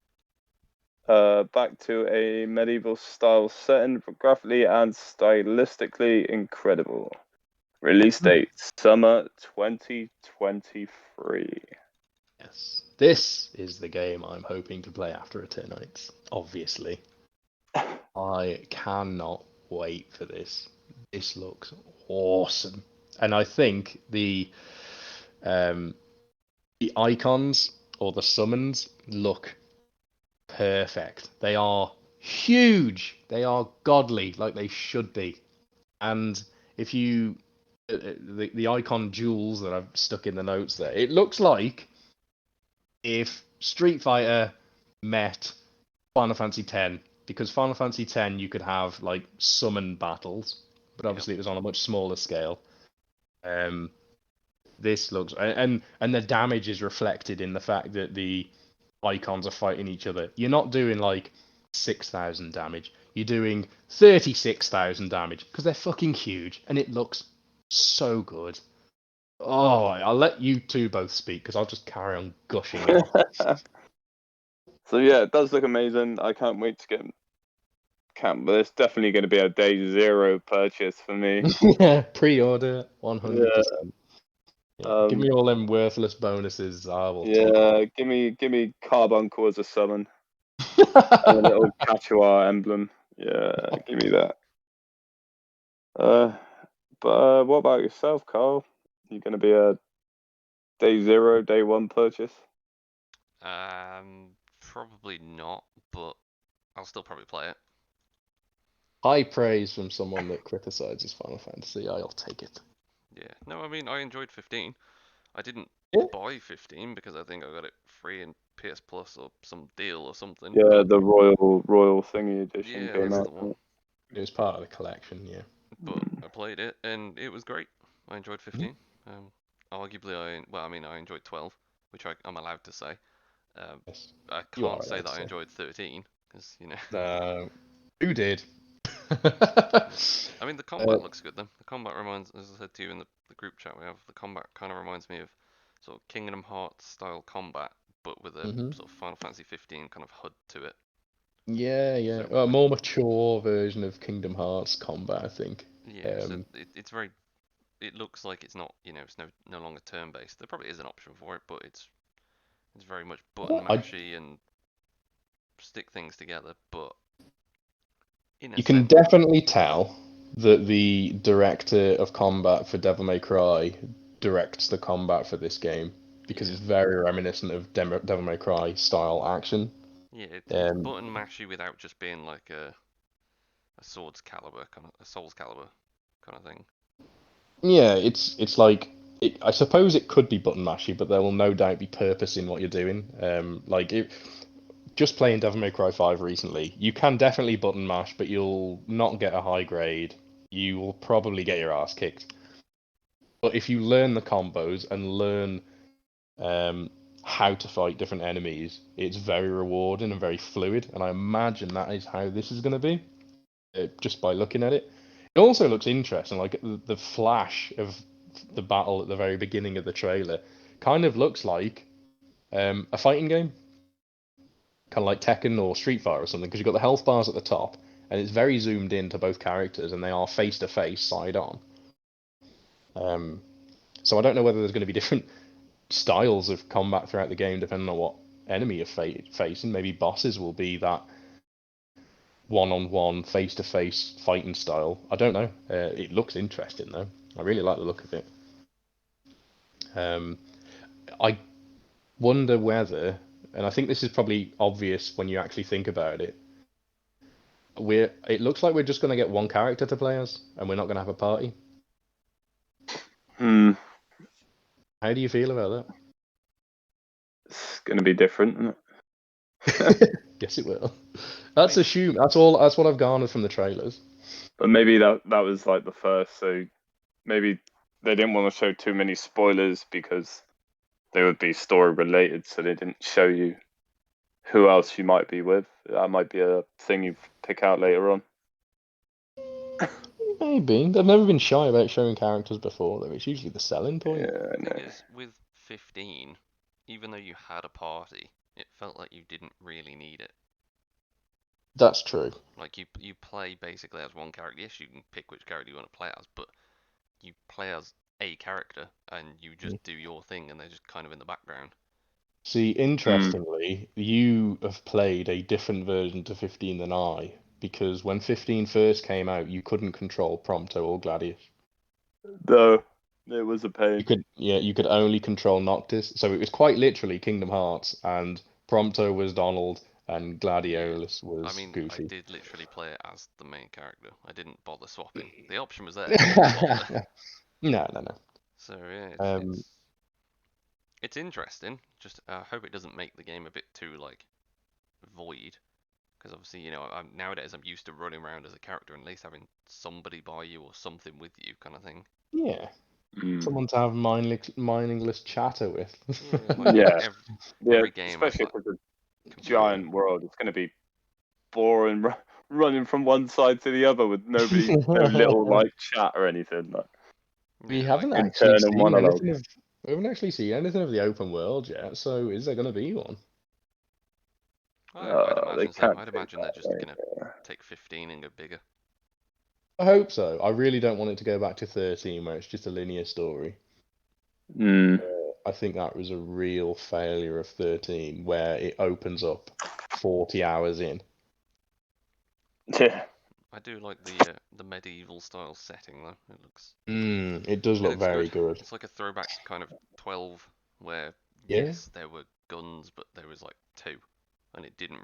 [SPEAKER 1] Back to a medieval style setting, graphically and stylistically incredible. Release date summer 2023.
[SPEAKER 2] Yes, This is the game I'm hoping to play after Eternites, obviously. I cannot wait for this. This looks awesome. And I think the icons or the summons look perfect. They are huge. They are godly, like they should be. And if you the icon jewels that I've stuck in the notes there, it looks like if Street Fighter met Final Fantasy X, because Final Fantasy X you could have like summon battles, but obviously it was on a much smaller scale. This looks and the damage is reflected in the fact that the icons are fighting each other. You're not doing like 6,000 damage. You're doing 36,000 damage because they're fucking huge and it looks so good. Oh, I'll let you two both speak because I'll just carry on gushing it.
[SPEAKER 1] So yeah, it does look amazing. I can't wait to get camp, but it's definitely going to be a day zero purchase for me.
[SPEAKER 2] Yeah, pre-order 100%. Yeah, give me all them worthless bonuses. I will take
[SPEAKER 1] give me Carbuncle as a summon
[SPEAKER 2] it.
[SPEAKER 1] and a little Cachua emblem. Yeah, give me that. But what about yourself, Carl? You going to be a day zero, day one purchase?
[SPEAKER 3] Probably not, but I'll still probably play it.
[SPEAKER 2] High praise from someone that criticizes Final Fantasy. I'll take it.
[SPEAKER 3] Yeah. No, I mean I enjoyed 15. I didn't buy 15 because I think I got it free in PS Plus or some deal or something.
[SPEAKER 1] Yeah,
[SPEAKER 3] but
[SPEAKER 1] the royal thingy edition
[SPEAKER 3] yeah,
[SPEAKER 1] came
[SPEAKER 3] that's
[SPEAKER 1] out.
[SPEAKER 3] the one.
[SPEAKER 2] It was part of the collection, yeah.
[SPEAKER 3] But I played it and it was great. I enjoyed 15. Arguably, I enjoyed 12, which I'm allowed to say.
[SPEAKER 2] Yes.
[SPEAKER 3] I
[SPEAKER 2] You are
[SPEAKER 3] can't say
[SPEAKER 2] allowed
[SPEAKER 3] that
[SPEAKER 2] to
[SPEAKER 3] I
[SPEAKER 2] say.
[SPEAKER 3] enjoyed 13 because
[SPEAKER 2] Who did?
[SPEAKER 3] I mean, the combat looks good though. The combat reminds, as I said to you in the group chat we have, the combat kind of reminds me of sort of Kingdom Hearts style combat, but with a sort of Final Fantasy 15 kind of HUD to it.
[SPEAKER 2] Yeah.
[SPEAKER 3] So
[SPEAKER 2] A more mature version of Kingdom Hearts combat, I think.
[SPEAKER 3] yeah, so it's very. It looks like it's not, it's no longer turn based. There probably is an option for it, but it's very much button mashy and stick things together. But in a
[SPEAKER 2] You can
[SPEAKER 3] sense,
[SPEAKER 2] definitely tell that the director of combat for Devil May Cry directs the combat for this game because it's very reminiscent of Devil May Cry style action.
[SPEAKER 3] yeah, it's button mashy without just being like a Soul's Calibur kind of thing.
[SPEAKER 2] Yeah, it's like I suppose it could be button mashy, but there will no doubt be purpose in what you're doing. Just playing Devil May Cry 5 recently, you can definitely button mash, but you'll not get a high grade. You will probably get your ass kicked. But if you learn the combos and learn how to fight different enemies, it's very rewarding and very fluid. And I imagine that is how this is going to be, just by looking at it. It also looks interesting, like the flash of the battle at the very beginning of the trailer kind of looks like a fighting game, kind of like Tekken or Street Fighter or something, because you've got the health bars at the top, and it's very zoomed in to both characters, and they are face to face, side on. So I don't know whether there's going to be different styles of combat throughout the game depending on what enemy you're facing. Maybe bosses will be that one-on-one, face-to-face fighting style. I don't know. It looks interesting though. I really like the look of it. I wonder whether, and I think this is probably obvious when you actually think about it, it looks like we're just going to get one character to play as, and we're not going to have a party. How do you feel about that?
[SPEAKER 1] It's going to be different, isn't
[SPEAKER 2] it? Yes, it will. That's assumed. That's all. That's what I've garnered from the trailers.
[SPEAKER 1] But maybe that was like the first, so maybe they didn't want to show too many spoilers because they would be story related, so they didn't show you who else you might be with. That might be a thing you pick out later on.
[SPEAKER 2] Maybe. They've never been shy about showing characters before, though. It's usually the selling point.
[SPEAKER 1] Yeah,
[SPEAKER 3] the thing is, with 15, even though you had a party, it felt like you didn't really need it.
[SPEAKER 2] That's true.
[SPEAKER 3] Like you play basically as one character. Yes, you can pick which character you want to play as, but you play as a character and you just do your thing, and they're just kind of in the background.
[SPEAKER 2] See, interestingly, you have played a different version to 15 than I, because when 15 first came out, you couldn't control Prompto or Gladius.
[SPEAKER 1] No, it was a pain.
[SPEAKER 2] You could only control Noctis. So it was quite literally Kingdom Hearts, and Prompto was Donald, and Gladiolus was
[SPEAKER 3] I mean, I
[SPEAKER 2] Goofy.
[SPEAKER 3] did literally play it as the main character. I didn't bother swapping. The option was there. I didn't bother.
[SPEAKER 2] No.
[SPEAKER 3] So yeah,
[SPEAKER 2] Um,
[SPEAKER 3] it's interesting. Just I hope it doesn't make the game a bit too like void. Because obviously, nowadays I'm used to running around as a character and at least having somebody by you or something with you, kind of thing.
[SPEAKER 2] yeah,
[SPEAKER 1] Mm.
[SPEAKER 2] someone to have mindless chatter with.
[SPEAKER 3] Yeah, like
[SPEAKER 1] Yeah,
[SPEAKER 3] every game has
[SPEAKER 1] especially
[SPEAKER 3] like
[SPEAKER 1] if it's a
[SPEAKER 3] companion.
[SPEAKER 1] giant world. It's going to be boring running from one side to the other with nobody, no little like chat or anything. Like
[SPEAKER 2] We
[SPEAKER 3] Yeah, like
[SPEAKER 2] haven't actually
[SPEAKER 1] internal
[SPEAKER 2] seen
[SPEAKER 1] monologue.
[SPEAKER 2] anything of we haven't actually seen anything of the open world yet. So is there going to be one?
[SPEAKER 3] I'd
[SPEAKER 1] They
[SPEAKER 3] imagine so.
[SPEAKER 1] can't
[SPEAKER 3] I'd
[SPEAKER 1] take
[SPEAKER 3] imagine they're
[SPEAKER 1] that.
[SPEAKER 3] just gonna take 15 and go bigger.
[SPEAKER 2] I hope so. I really don't want it to go back to 13, where it's just a linear story.
[SPEAKER 1] Mm.
[SPEAKER 2] I think that was a real failure of 13, where it opens up 40 hours in.
[SPEAKER 1] Yeah.
[SPEAKER 3] I do like the medieval style setting though.
[SPEAKER 2] It does
[SPEAKER 3] It
[SPEAKER 2] look
[SPEAKER 3] looks
[SPEAKER 2] very
[SPEAKER 3] good.
[SPEAKER 2] good.
[SPEAKER 3] It's like a throwback to kind of 12, where
[SPEAKER 2] Yeah.
[SPEAKER 3] yes, there were guns, but there was like two, and it didn't,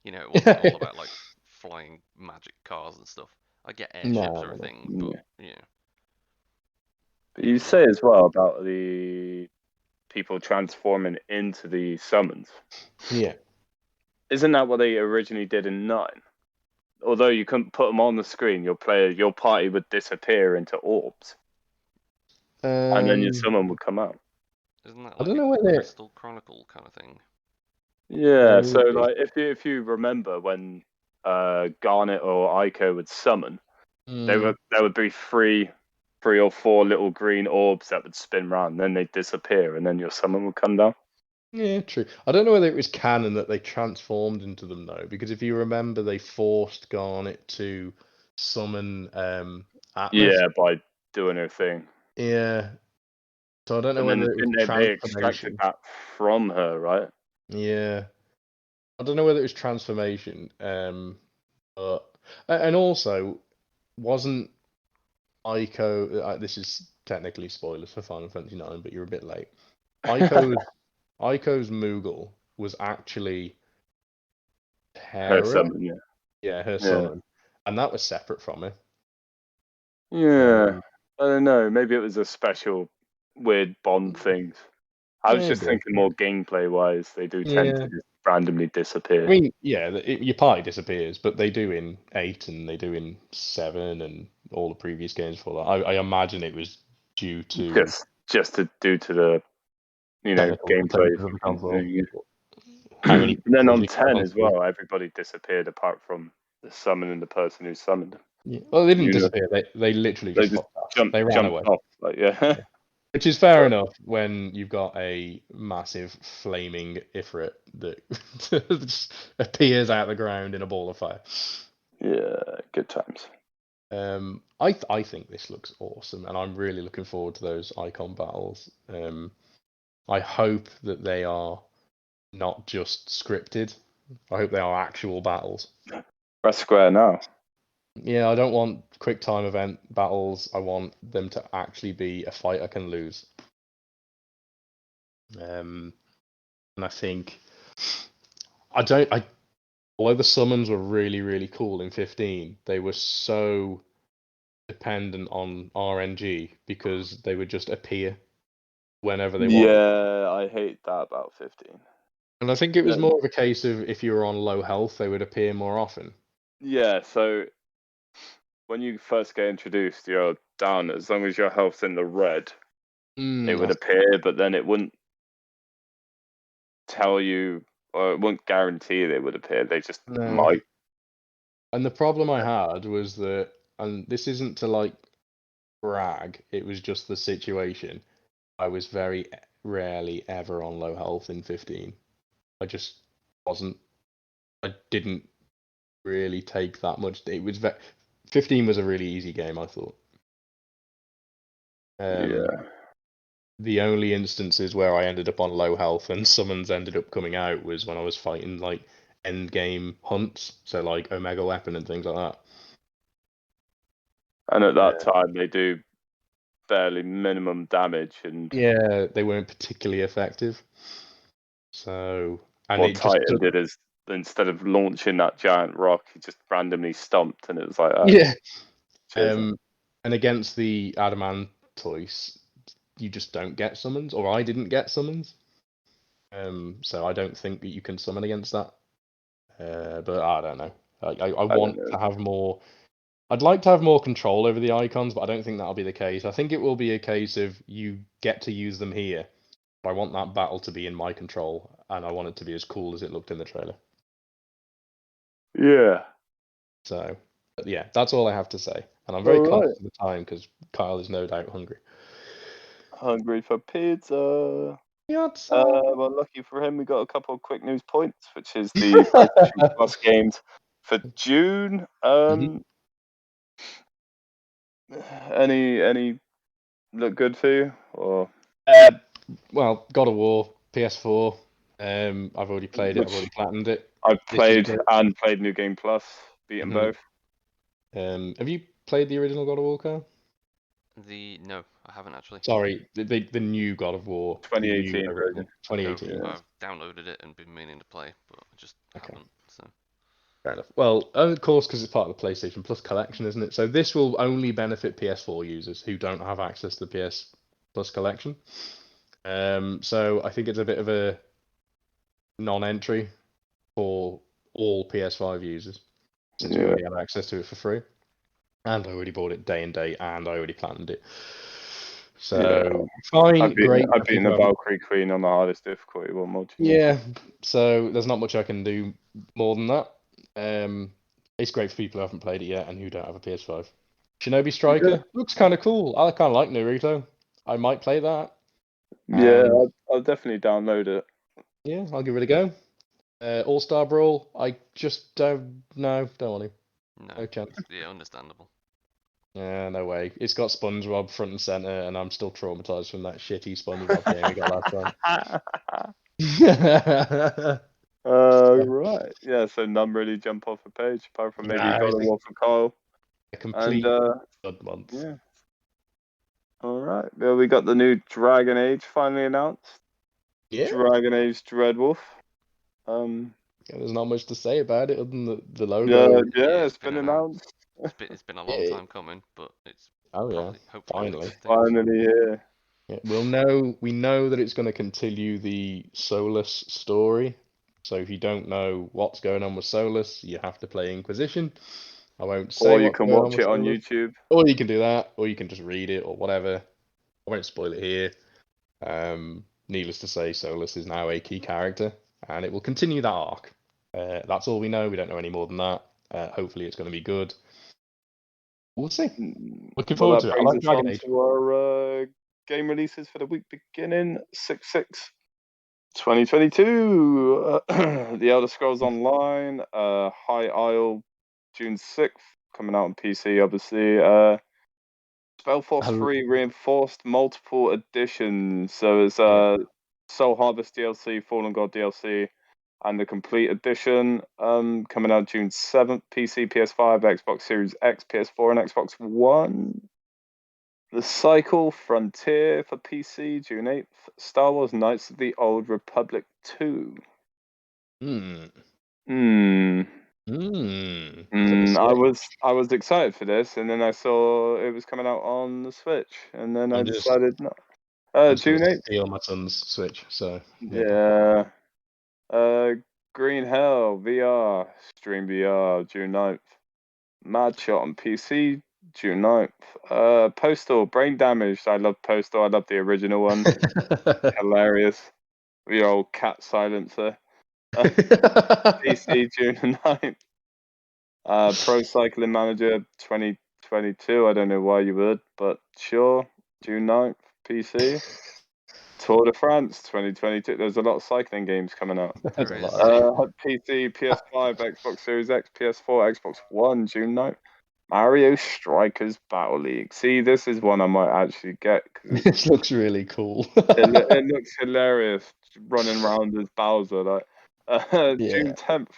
[SPEAKER 3] it wasn't all about like flying magic cars and stuff. I get airships are a
[SPEAKER 2] No.
[SPEAKER 3] thing, but yeah,
[SPEAKER 1] But
[SPEAKER 3] it
[SPEAKER 1] you
[SPEAKER 3] was
[SPEAKER 1] say as well about the people transforming into the summons.
[SPEAKER 2] Yeah.
[SPEAKER 1] Isn't that what they originally did in 9? Although you couldn't put them on the screen, your party would disappear into orbs, and then your
[SPEAKER 2] Um,
[SPEAKER 1] summon would come out.
[SPEAKER 3] isn't that
[SPEAKER 2] I
[SPEAKER 3] like
[SPEAKER 2] don't
[SPEAKER 3] a
[SPEAKER 2] know whether.
[SPEAKER 3] Crystal Chronicle kind of thing?
[SPEAKER 1] Yeah, so
[SPEAKER 2] Maybe.
[SPEAKER 1] like if you remember when Garnet or Ico would summon, there would be three or four little green orbs that would spin round, then they'd disappear, and then your summon would come down.
[SPEAKER 2] Yeah, true. I don't know whether it was canon that they transformed into them though, because if you remember, they forced Garnet to summon Atlas.
[SPEAKER 1] Yeah, by doing her thing.
[SPEAKER 2] Yeah. So I don't know
[SPEAKER 1] And then
[SPEAKER 2] whether it was
[SPEAKER 1] they extracted
[SPEAKER 2] transformation.
[SPEAKER 1] that from her, right?
[SPEAKER 2] Yeah. I don't know whether it was transformation. But and also wasn't Ico. This is technically spoilers for Final Fantasy IX, but you're a bit late. Ico's Moogle was actually
[SPEAKER 1] Her
[SPEAKER 2] Hera.
[SPEAKER 1] summon, yeah.
[SPEAKER 2] Yeah, her
[SPEAKER 1] Yeah.
[SPEAKER 2] summon, and that was separate from it.
[SPEAKER 1] Yeah. I don't know. Maybe it was a special weird Bond thing. I was just
[SPEAKER 2] Maybe.
[SPEAKER 1] thinking more gameplay wise, they do tend
[SPEAKER 2] Yeah.
[SPEAKER 1] to just randomly disappear.
[SPEAKER 2] I mean, yeah, your party disappears, but they do in 8 and they do in 7 and all the previous games for that. I imagine it was due to
[SPEAKER 1] Just to due to the
[SPEAKER 2] technical
[SPEAKER 1] gameplay
[SPEAKER 2] limitations of the console.
[SPEAKER 1] thing.
[SPEAKER 2] How many
[SPEAKER 1] And then
[SPEAKER 2] pixels
[SPEAKER 1] on
[SPEAKER 2] you can have
[SPEAKER 1] 10
[SPEAKER 2] on
[SPEAKER 1] as
[SPEAKER 2] screen.
[SPEAKER 1] well, everybody disappeared apart from the summon and the person who summoned.
[SPEAKER 2] Yeah. Well, they didn't
[SPEAKER 1] You know,
[SPEAKER 2] disappear. They literally
[SPEAKER 1] they
[SPEAKER 2] just
[SPEAKER 1] just
[SPEAKER 2] fucked off. They ran
[SPEAKER 1] jumped
[SPEAKER 2] away.
[SPEAKER 1] off. Like yeah.
[SPEAKER 2] Which is fair enough when you've got a massive flaming Ifrit that just appears out of the ground in a ball of fire.
[SPEAKER 1] Yeah, good times.
[SPEAKER 2] I think this looks awesome, and I'm really looking forward to those icon battles. I hope that they are not just scripted. I hope they are actual battles.
[SPEAKER 1] Press square now.
[SPEAKER 2] Yeah, I don't want quick time event battles. I want them to actually be a fight I can lose. And I think although the summons were really, really cool in 15, they were so dependent on RNG because they would just appear whenever they wanted.
[SPEAKER 1] Yeah, I hate that about 15.
[SPEAKER 2] And I think it was
[SPEAKER 1] Yeah.
[SPEAKER 2] more of a case of if you were on low health, they would appear more often.
[SPEAKER 1] Yeah, so when you first get introduced, you're down as long as your health's in the red, they would appear, but then it wouldn't tell you or it wouldn't guarantee they would appear. They just
[SPEAKER 2] No.
[SPEAKER 1] might.
[SPEAKER 2] And the problem I had was that, and this isn't to like brag, it was just the situation. I was very rarely ever on low health in 15. I just wasn't. I didn't really take that much. 15 was a really easy game, I thought.
[SPEAKER 1] Yeah.
[SPEAKER 2] the only instances where I ended up on low health and summons ended up coming out was when I was fighting like end game hunts, so like Omega Weapon and things like that.
[SPEAKER 1] And at that time, they do barely minimum damage, and
[SPEAKER 2] yeah, they weren't particularly effective. So, and
[SPEAKER 1] what
[SPEAKER 2] it just
[SPEAKER 1] Titan did is instead of launching that giant rock, he just randomly stomped, and it was like, oh,
[SPEAKER 2] yeah.
[SPEAKER 1] cheers.
[SPEAKER 2] And against the Adamantoise, you just don't get summons, or I didn't get summons. So I don't think that you can summon against that. But I don't know. I want to have more. I'd like to have more control over the icons, but I don't think that'll be the case. I think it will be a case of you get to use them here. But I want that battle to be in my control, and I want it to be as cool as it looked in the trailer.
[SPEAKER 1] Yeah.
[SPEAKER 2] So, but yeah, that's all I have to say. And I'm very conscious of the time because Kyle is no doubt hungry.
[SPEAKER 1] Hungry for pizza.
[SPEAKER 2] Pizza.
[SPEAKER 1] Well, lucky for him, we got a couple of quick news points, which is the PlayStation Plus games for June. Any look good for you? Or
[SPEAKER 2] Well, God of War, PS4. I've already played it. I've already platinumed it.
[SPEAKER 1] I've played New Game Plus, beaten both.
[SPEAKER 2] Have you played the original God of War, Kyle?
[SPEAKER 3] No, I haven't actually.
[SPEAKER 2] Sorry, the new God of War,
[SPEAKER 1] 2018 version.
[SPEAKER 2] 2018.
[SPEAKER 3] Okay, I've downloaded it and been meaning to play, but I just haven't. So.
[SPEAKER 2] Fair enough. Well, of course, because it's part of the PlayStation Plus collection, isn't it? So this will only benefit PS4 users who don't have access to the PS Plus collection. So I think it's a bit of a non-entry for all PS5 users, since we already have access to it for free. And I already bought it day and date, and I already planned it. So fine, great.
[SPEAKER 1] I've beaten the Valkyrie Queen on the hardest difficulty. What more?
[SPEAKER 2] Yeah, so there's not much I can do more than that. It's great for people who haven't played it yet and who don't have a PS5. Shinobi Striker looks kind of cool. I kind of like Naruto. I might play that.
[SPEAKER 1] Yeah, I'll definitely download it.
[SPEAKER 2] Yeah, I'll give it a go. All-Star Brawl, I just don't want to. No chance.
[SPEAKER 3] Yeah, understandable.
[SPEAKER 2] Yeah, no way. It's got SpongeBob front and center, and I'm still traumatized from that shitty SpongeBob game we got last time.
[SPEAKER 1] Right. Yeah, so none really jump off the page, apart from maybe God of War for Kyle.
[SPEAKER 2] A complete good month.
[SPEAKER 1] Yeah. All right. Well, we got the new Dragon Age finally announced.
[SPEAKER 2] Yeah.
[SPEAKER 1] Dragon Age Dreadwolf.
[SPEAKER 2] There's not much to say about it other than the logo.
[SPEAKER 1] Yeah, it's been announced.
[SPEAKER 3] It's been a long time coming, but it's
[SPEAKER 2] finally
[SPEAKER 1] here.
[SPEAKER 2] Yeah, we know that it's going to continue the Solus story. So if you don't know what's going on with Solus, you have to play Inquisition. I won't say.
[SPEAKER 1] Or you can watch it on YouTube.
[SPEAKER 2] Or you can do that, or you can just read it, or whatever. I won't spoil it here. Needless to say, Solus is now a key character, and it will continue that arc. That's all we know. We don't know any more than that. Hopefully, it's going to be good. We'll see. Looking forward to it. I like Dragon Age.
[SPEAKER 1] To our game releases for the week beginning 6/6/2022. The Elder Scrolls Online, High Isle, June 6th, coming out on PC, obviously. Spellforce 3 Reinforced, multiple editions. So it's Soul Harvest DLC, Fallen God DLC, and the Complete Edition, coming out June 7th. PC, PS5, Xbox Series X, PS4, and Xbox One. The Cycle Frontier for PC, June 8th. Star Wars Knights of the Old Republic 2. I was excited for this, and then I saw it was coming out on the Switch, and then I decided no. June 8th.
[SPEAKER 2] Steal my son's Switch, so
[SPEAKER 1] yeah. Green Hell VR, Stream VR, June 9th. Mad Shot on PC, June 9th. Postal, Brain Damaged. I love Postal. I love the original one. Hilarious. The old cat silencer. PC, June 9th. Pro Cycling Manager 2022. I don't know why you would, but sure. June 9th, PC. Tour de France 2022. There's a lot of cycling games coming out. PC, PS5, Xbox Series X, PS4, Xbox One, June 9th. Mario Strikers Battle League. See, this is one I might actually get because
[SPEAKER 2] This looks really cool.
[SPEAKER 1] it looks hilarious running around as Bowser. Like
[SPEAKER 2] Yeah.
[SPEAKER 1] June 10th.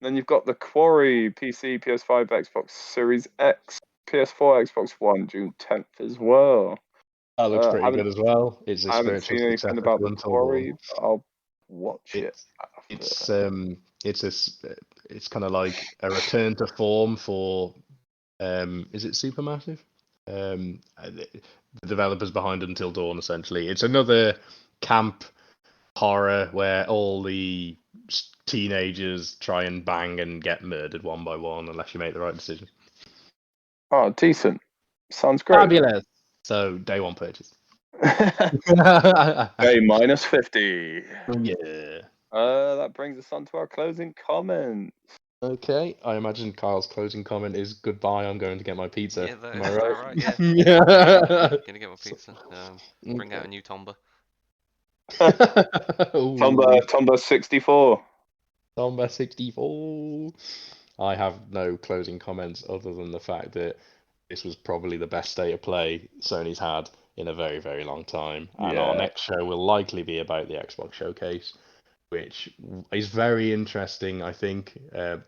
[SPEAKER 1] Then you've got the Quarry PC, PS5, Xbox Series X, PS4, Xbox One, June 10th as well.
[SPEAKER 2] That looks pretty
[SPEAKER 1] haven't
[SPEAKER 2] good as well. It's a
[SPEAKER 1] I haven't
[SPEAKER 2] spiritual
[SPEAKER 1] seen anything
[SPEAKER 2] successor
[SPEAKER 1] about
[SPEAKER 2] to
[SPEAKER 1] the
[SPEAKER 2] Until Dawn.
[SPEAKER 1] Quarry, but I'll watch it.
[SPEAKER 2] It's kind of like a return to form for is it Supermassive? The developers behind Until Dawn, essentially. It's another camp horror where all the teenagers try and bang and get murdered one by one unless you make the right decision.
[SPEAKER 1] Oh, decent. Sounds great.
[SPEAKER 2] Fabulous. So day one purchase.
[SPEAKER 1] Okay, minus 50.
[SPEAKER 2] Yeah.
[SPEAKER 1] That brings us on to our closing comments.
[SPEAKER 2] Okay, I imagine Kyle's closing comment is goodbye. I'm going to get my pizza.
[SPEAKER 3] Yeah, that
[SPEAKER 2] Am
[SPEAKER 3] is
[SPEAKER 2] I
[SPEAKER 3] about
[SPEAKER 2] right?
[SPEAKER 3] right. Yeah.
[SPEAKER 2] Yeah.
[SPEAKER 3] Gonna get my pizza. Bring out a new Tomba.
[SPEAKER 1] Tomba 64.
[SPEAKER 2] Tomba 64. I have no closing comments other than the fact that this was probably the best state of play Sony's had in a very, very long time. And our next show will likely be about the Xbox Showcase, which is very interesting. I think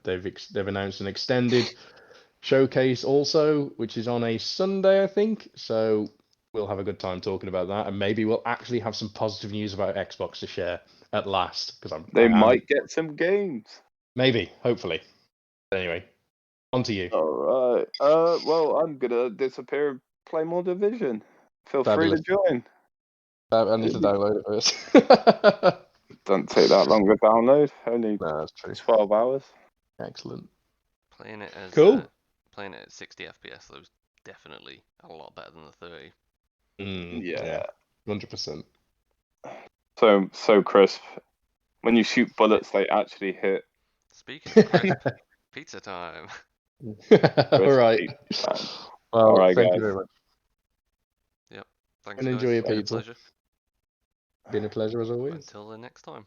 [SPEAKER 2] they've announced an extended showcase also, which is on a Sunday, I think. So we'll have a good time talking about that, and maybe we'll actually have some positive news about Xbox to share at last. Because
[SPEAKER 1] they might get some games.
[SPEAKER 2] Maybe, hopefully. Anyway, on to you.
[SPEAKER 1] All right. Well, I'm gonna disappear and play more Division. Feel
[SPEAKER 2] Fabulous.
[SPEAKER 1] free to join.
[SPEAKER 2] I need to download it first.
[SPEAKER 1] Doesn't take that long to download. Only
[SPEAKER 2] No, that's true.
[SPEAKER 1] 12 hours.
[SPEAKER 2] Excellent.
[SPEAKER 3] Playing it as
[SPEAKER 2] Cool.
[SPEAKER 3] playing it at 60 FPS, that was definitely a lot better than the 30.
[SPEAKER 1] Yeah.
[SPEAKER 2] 100%.
[SPEAKER 1] So crisp. When you shoot bullets, they actually hit.
[SPEAKER 3] Speaking of crisp, pizza time.
[SPEAKER 2] All right.
[SPEAKER 1] Pizza time.
[SPEAKER 2] Well,
[SPEAKER 1] All right,
[SPEAKER 2] thank
[SPEAKER 1] guys.
[SPEAKER 2] you very much.
[SPEAKER 3] Yep. Thanks,
[SPEAKER 2] And
[SPEAKER 3] guys.
[SPEAKER 2] enjoy your
[SPEAKER 3] It's been a
[SPEAKER 2] pizza.
[SPEAKER 3] pleasure.
[SPEAKER 2] Been a pleasure as always.
[SPEAKER 3] Until the next time.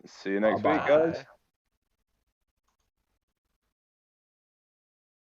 [SPEAKER 1] See you next week,
[SPEAKER 2] Bye-bye.
[SPEAKER 1] guys.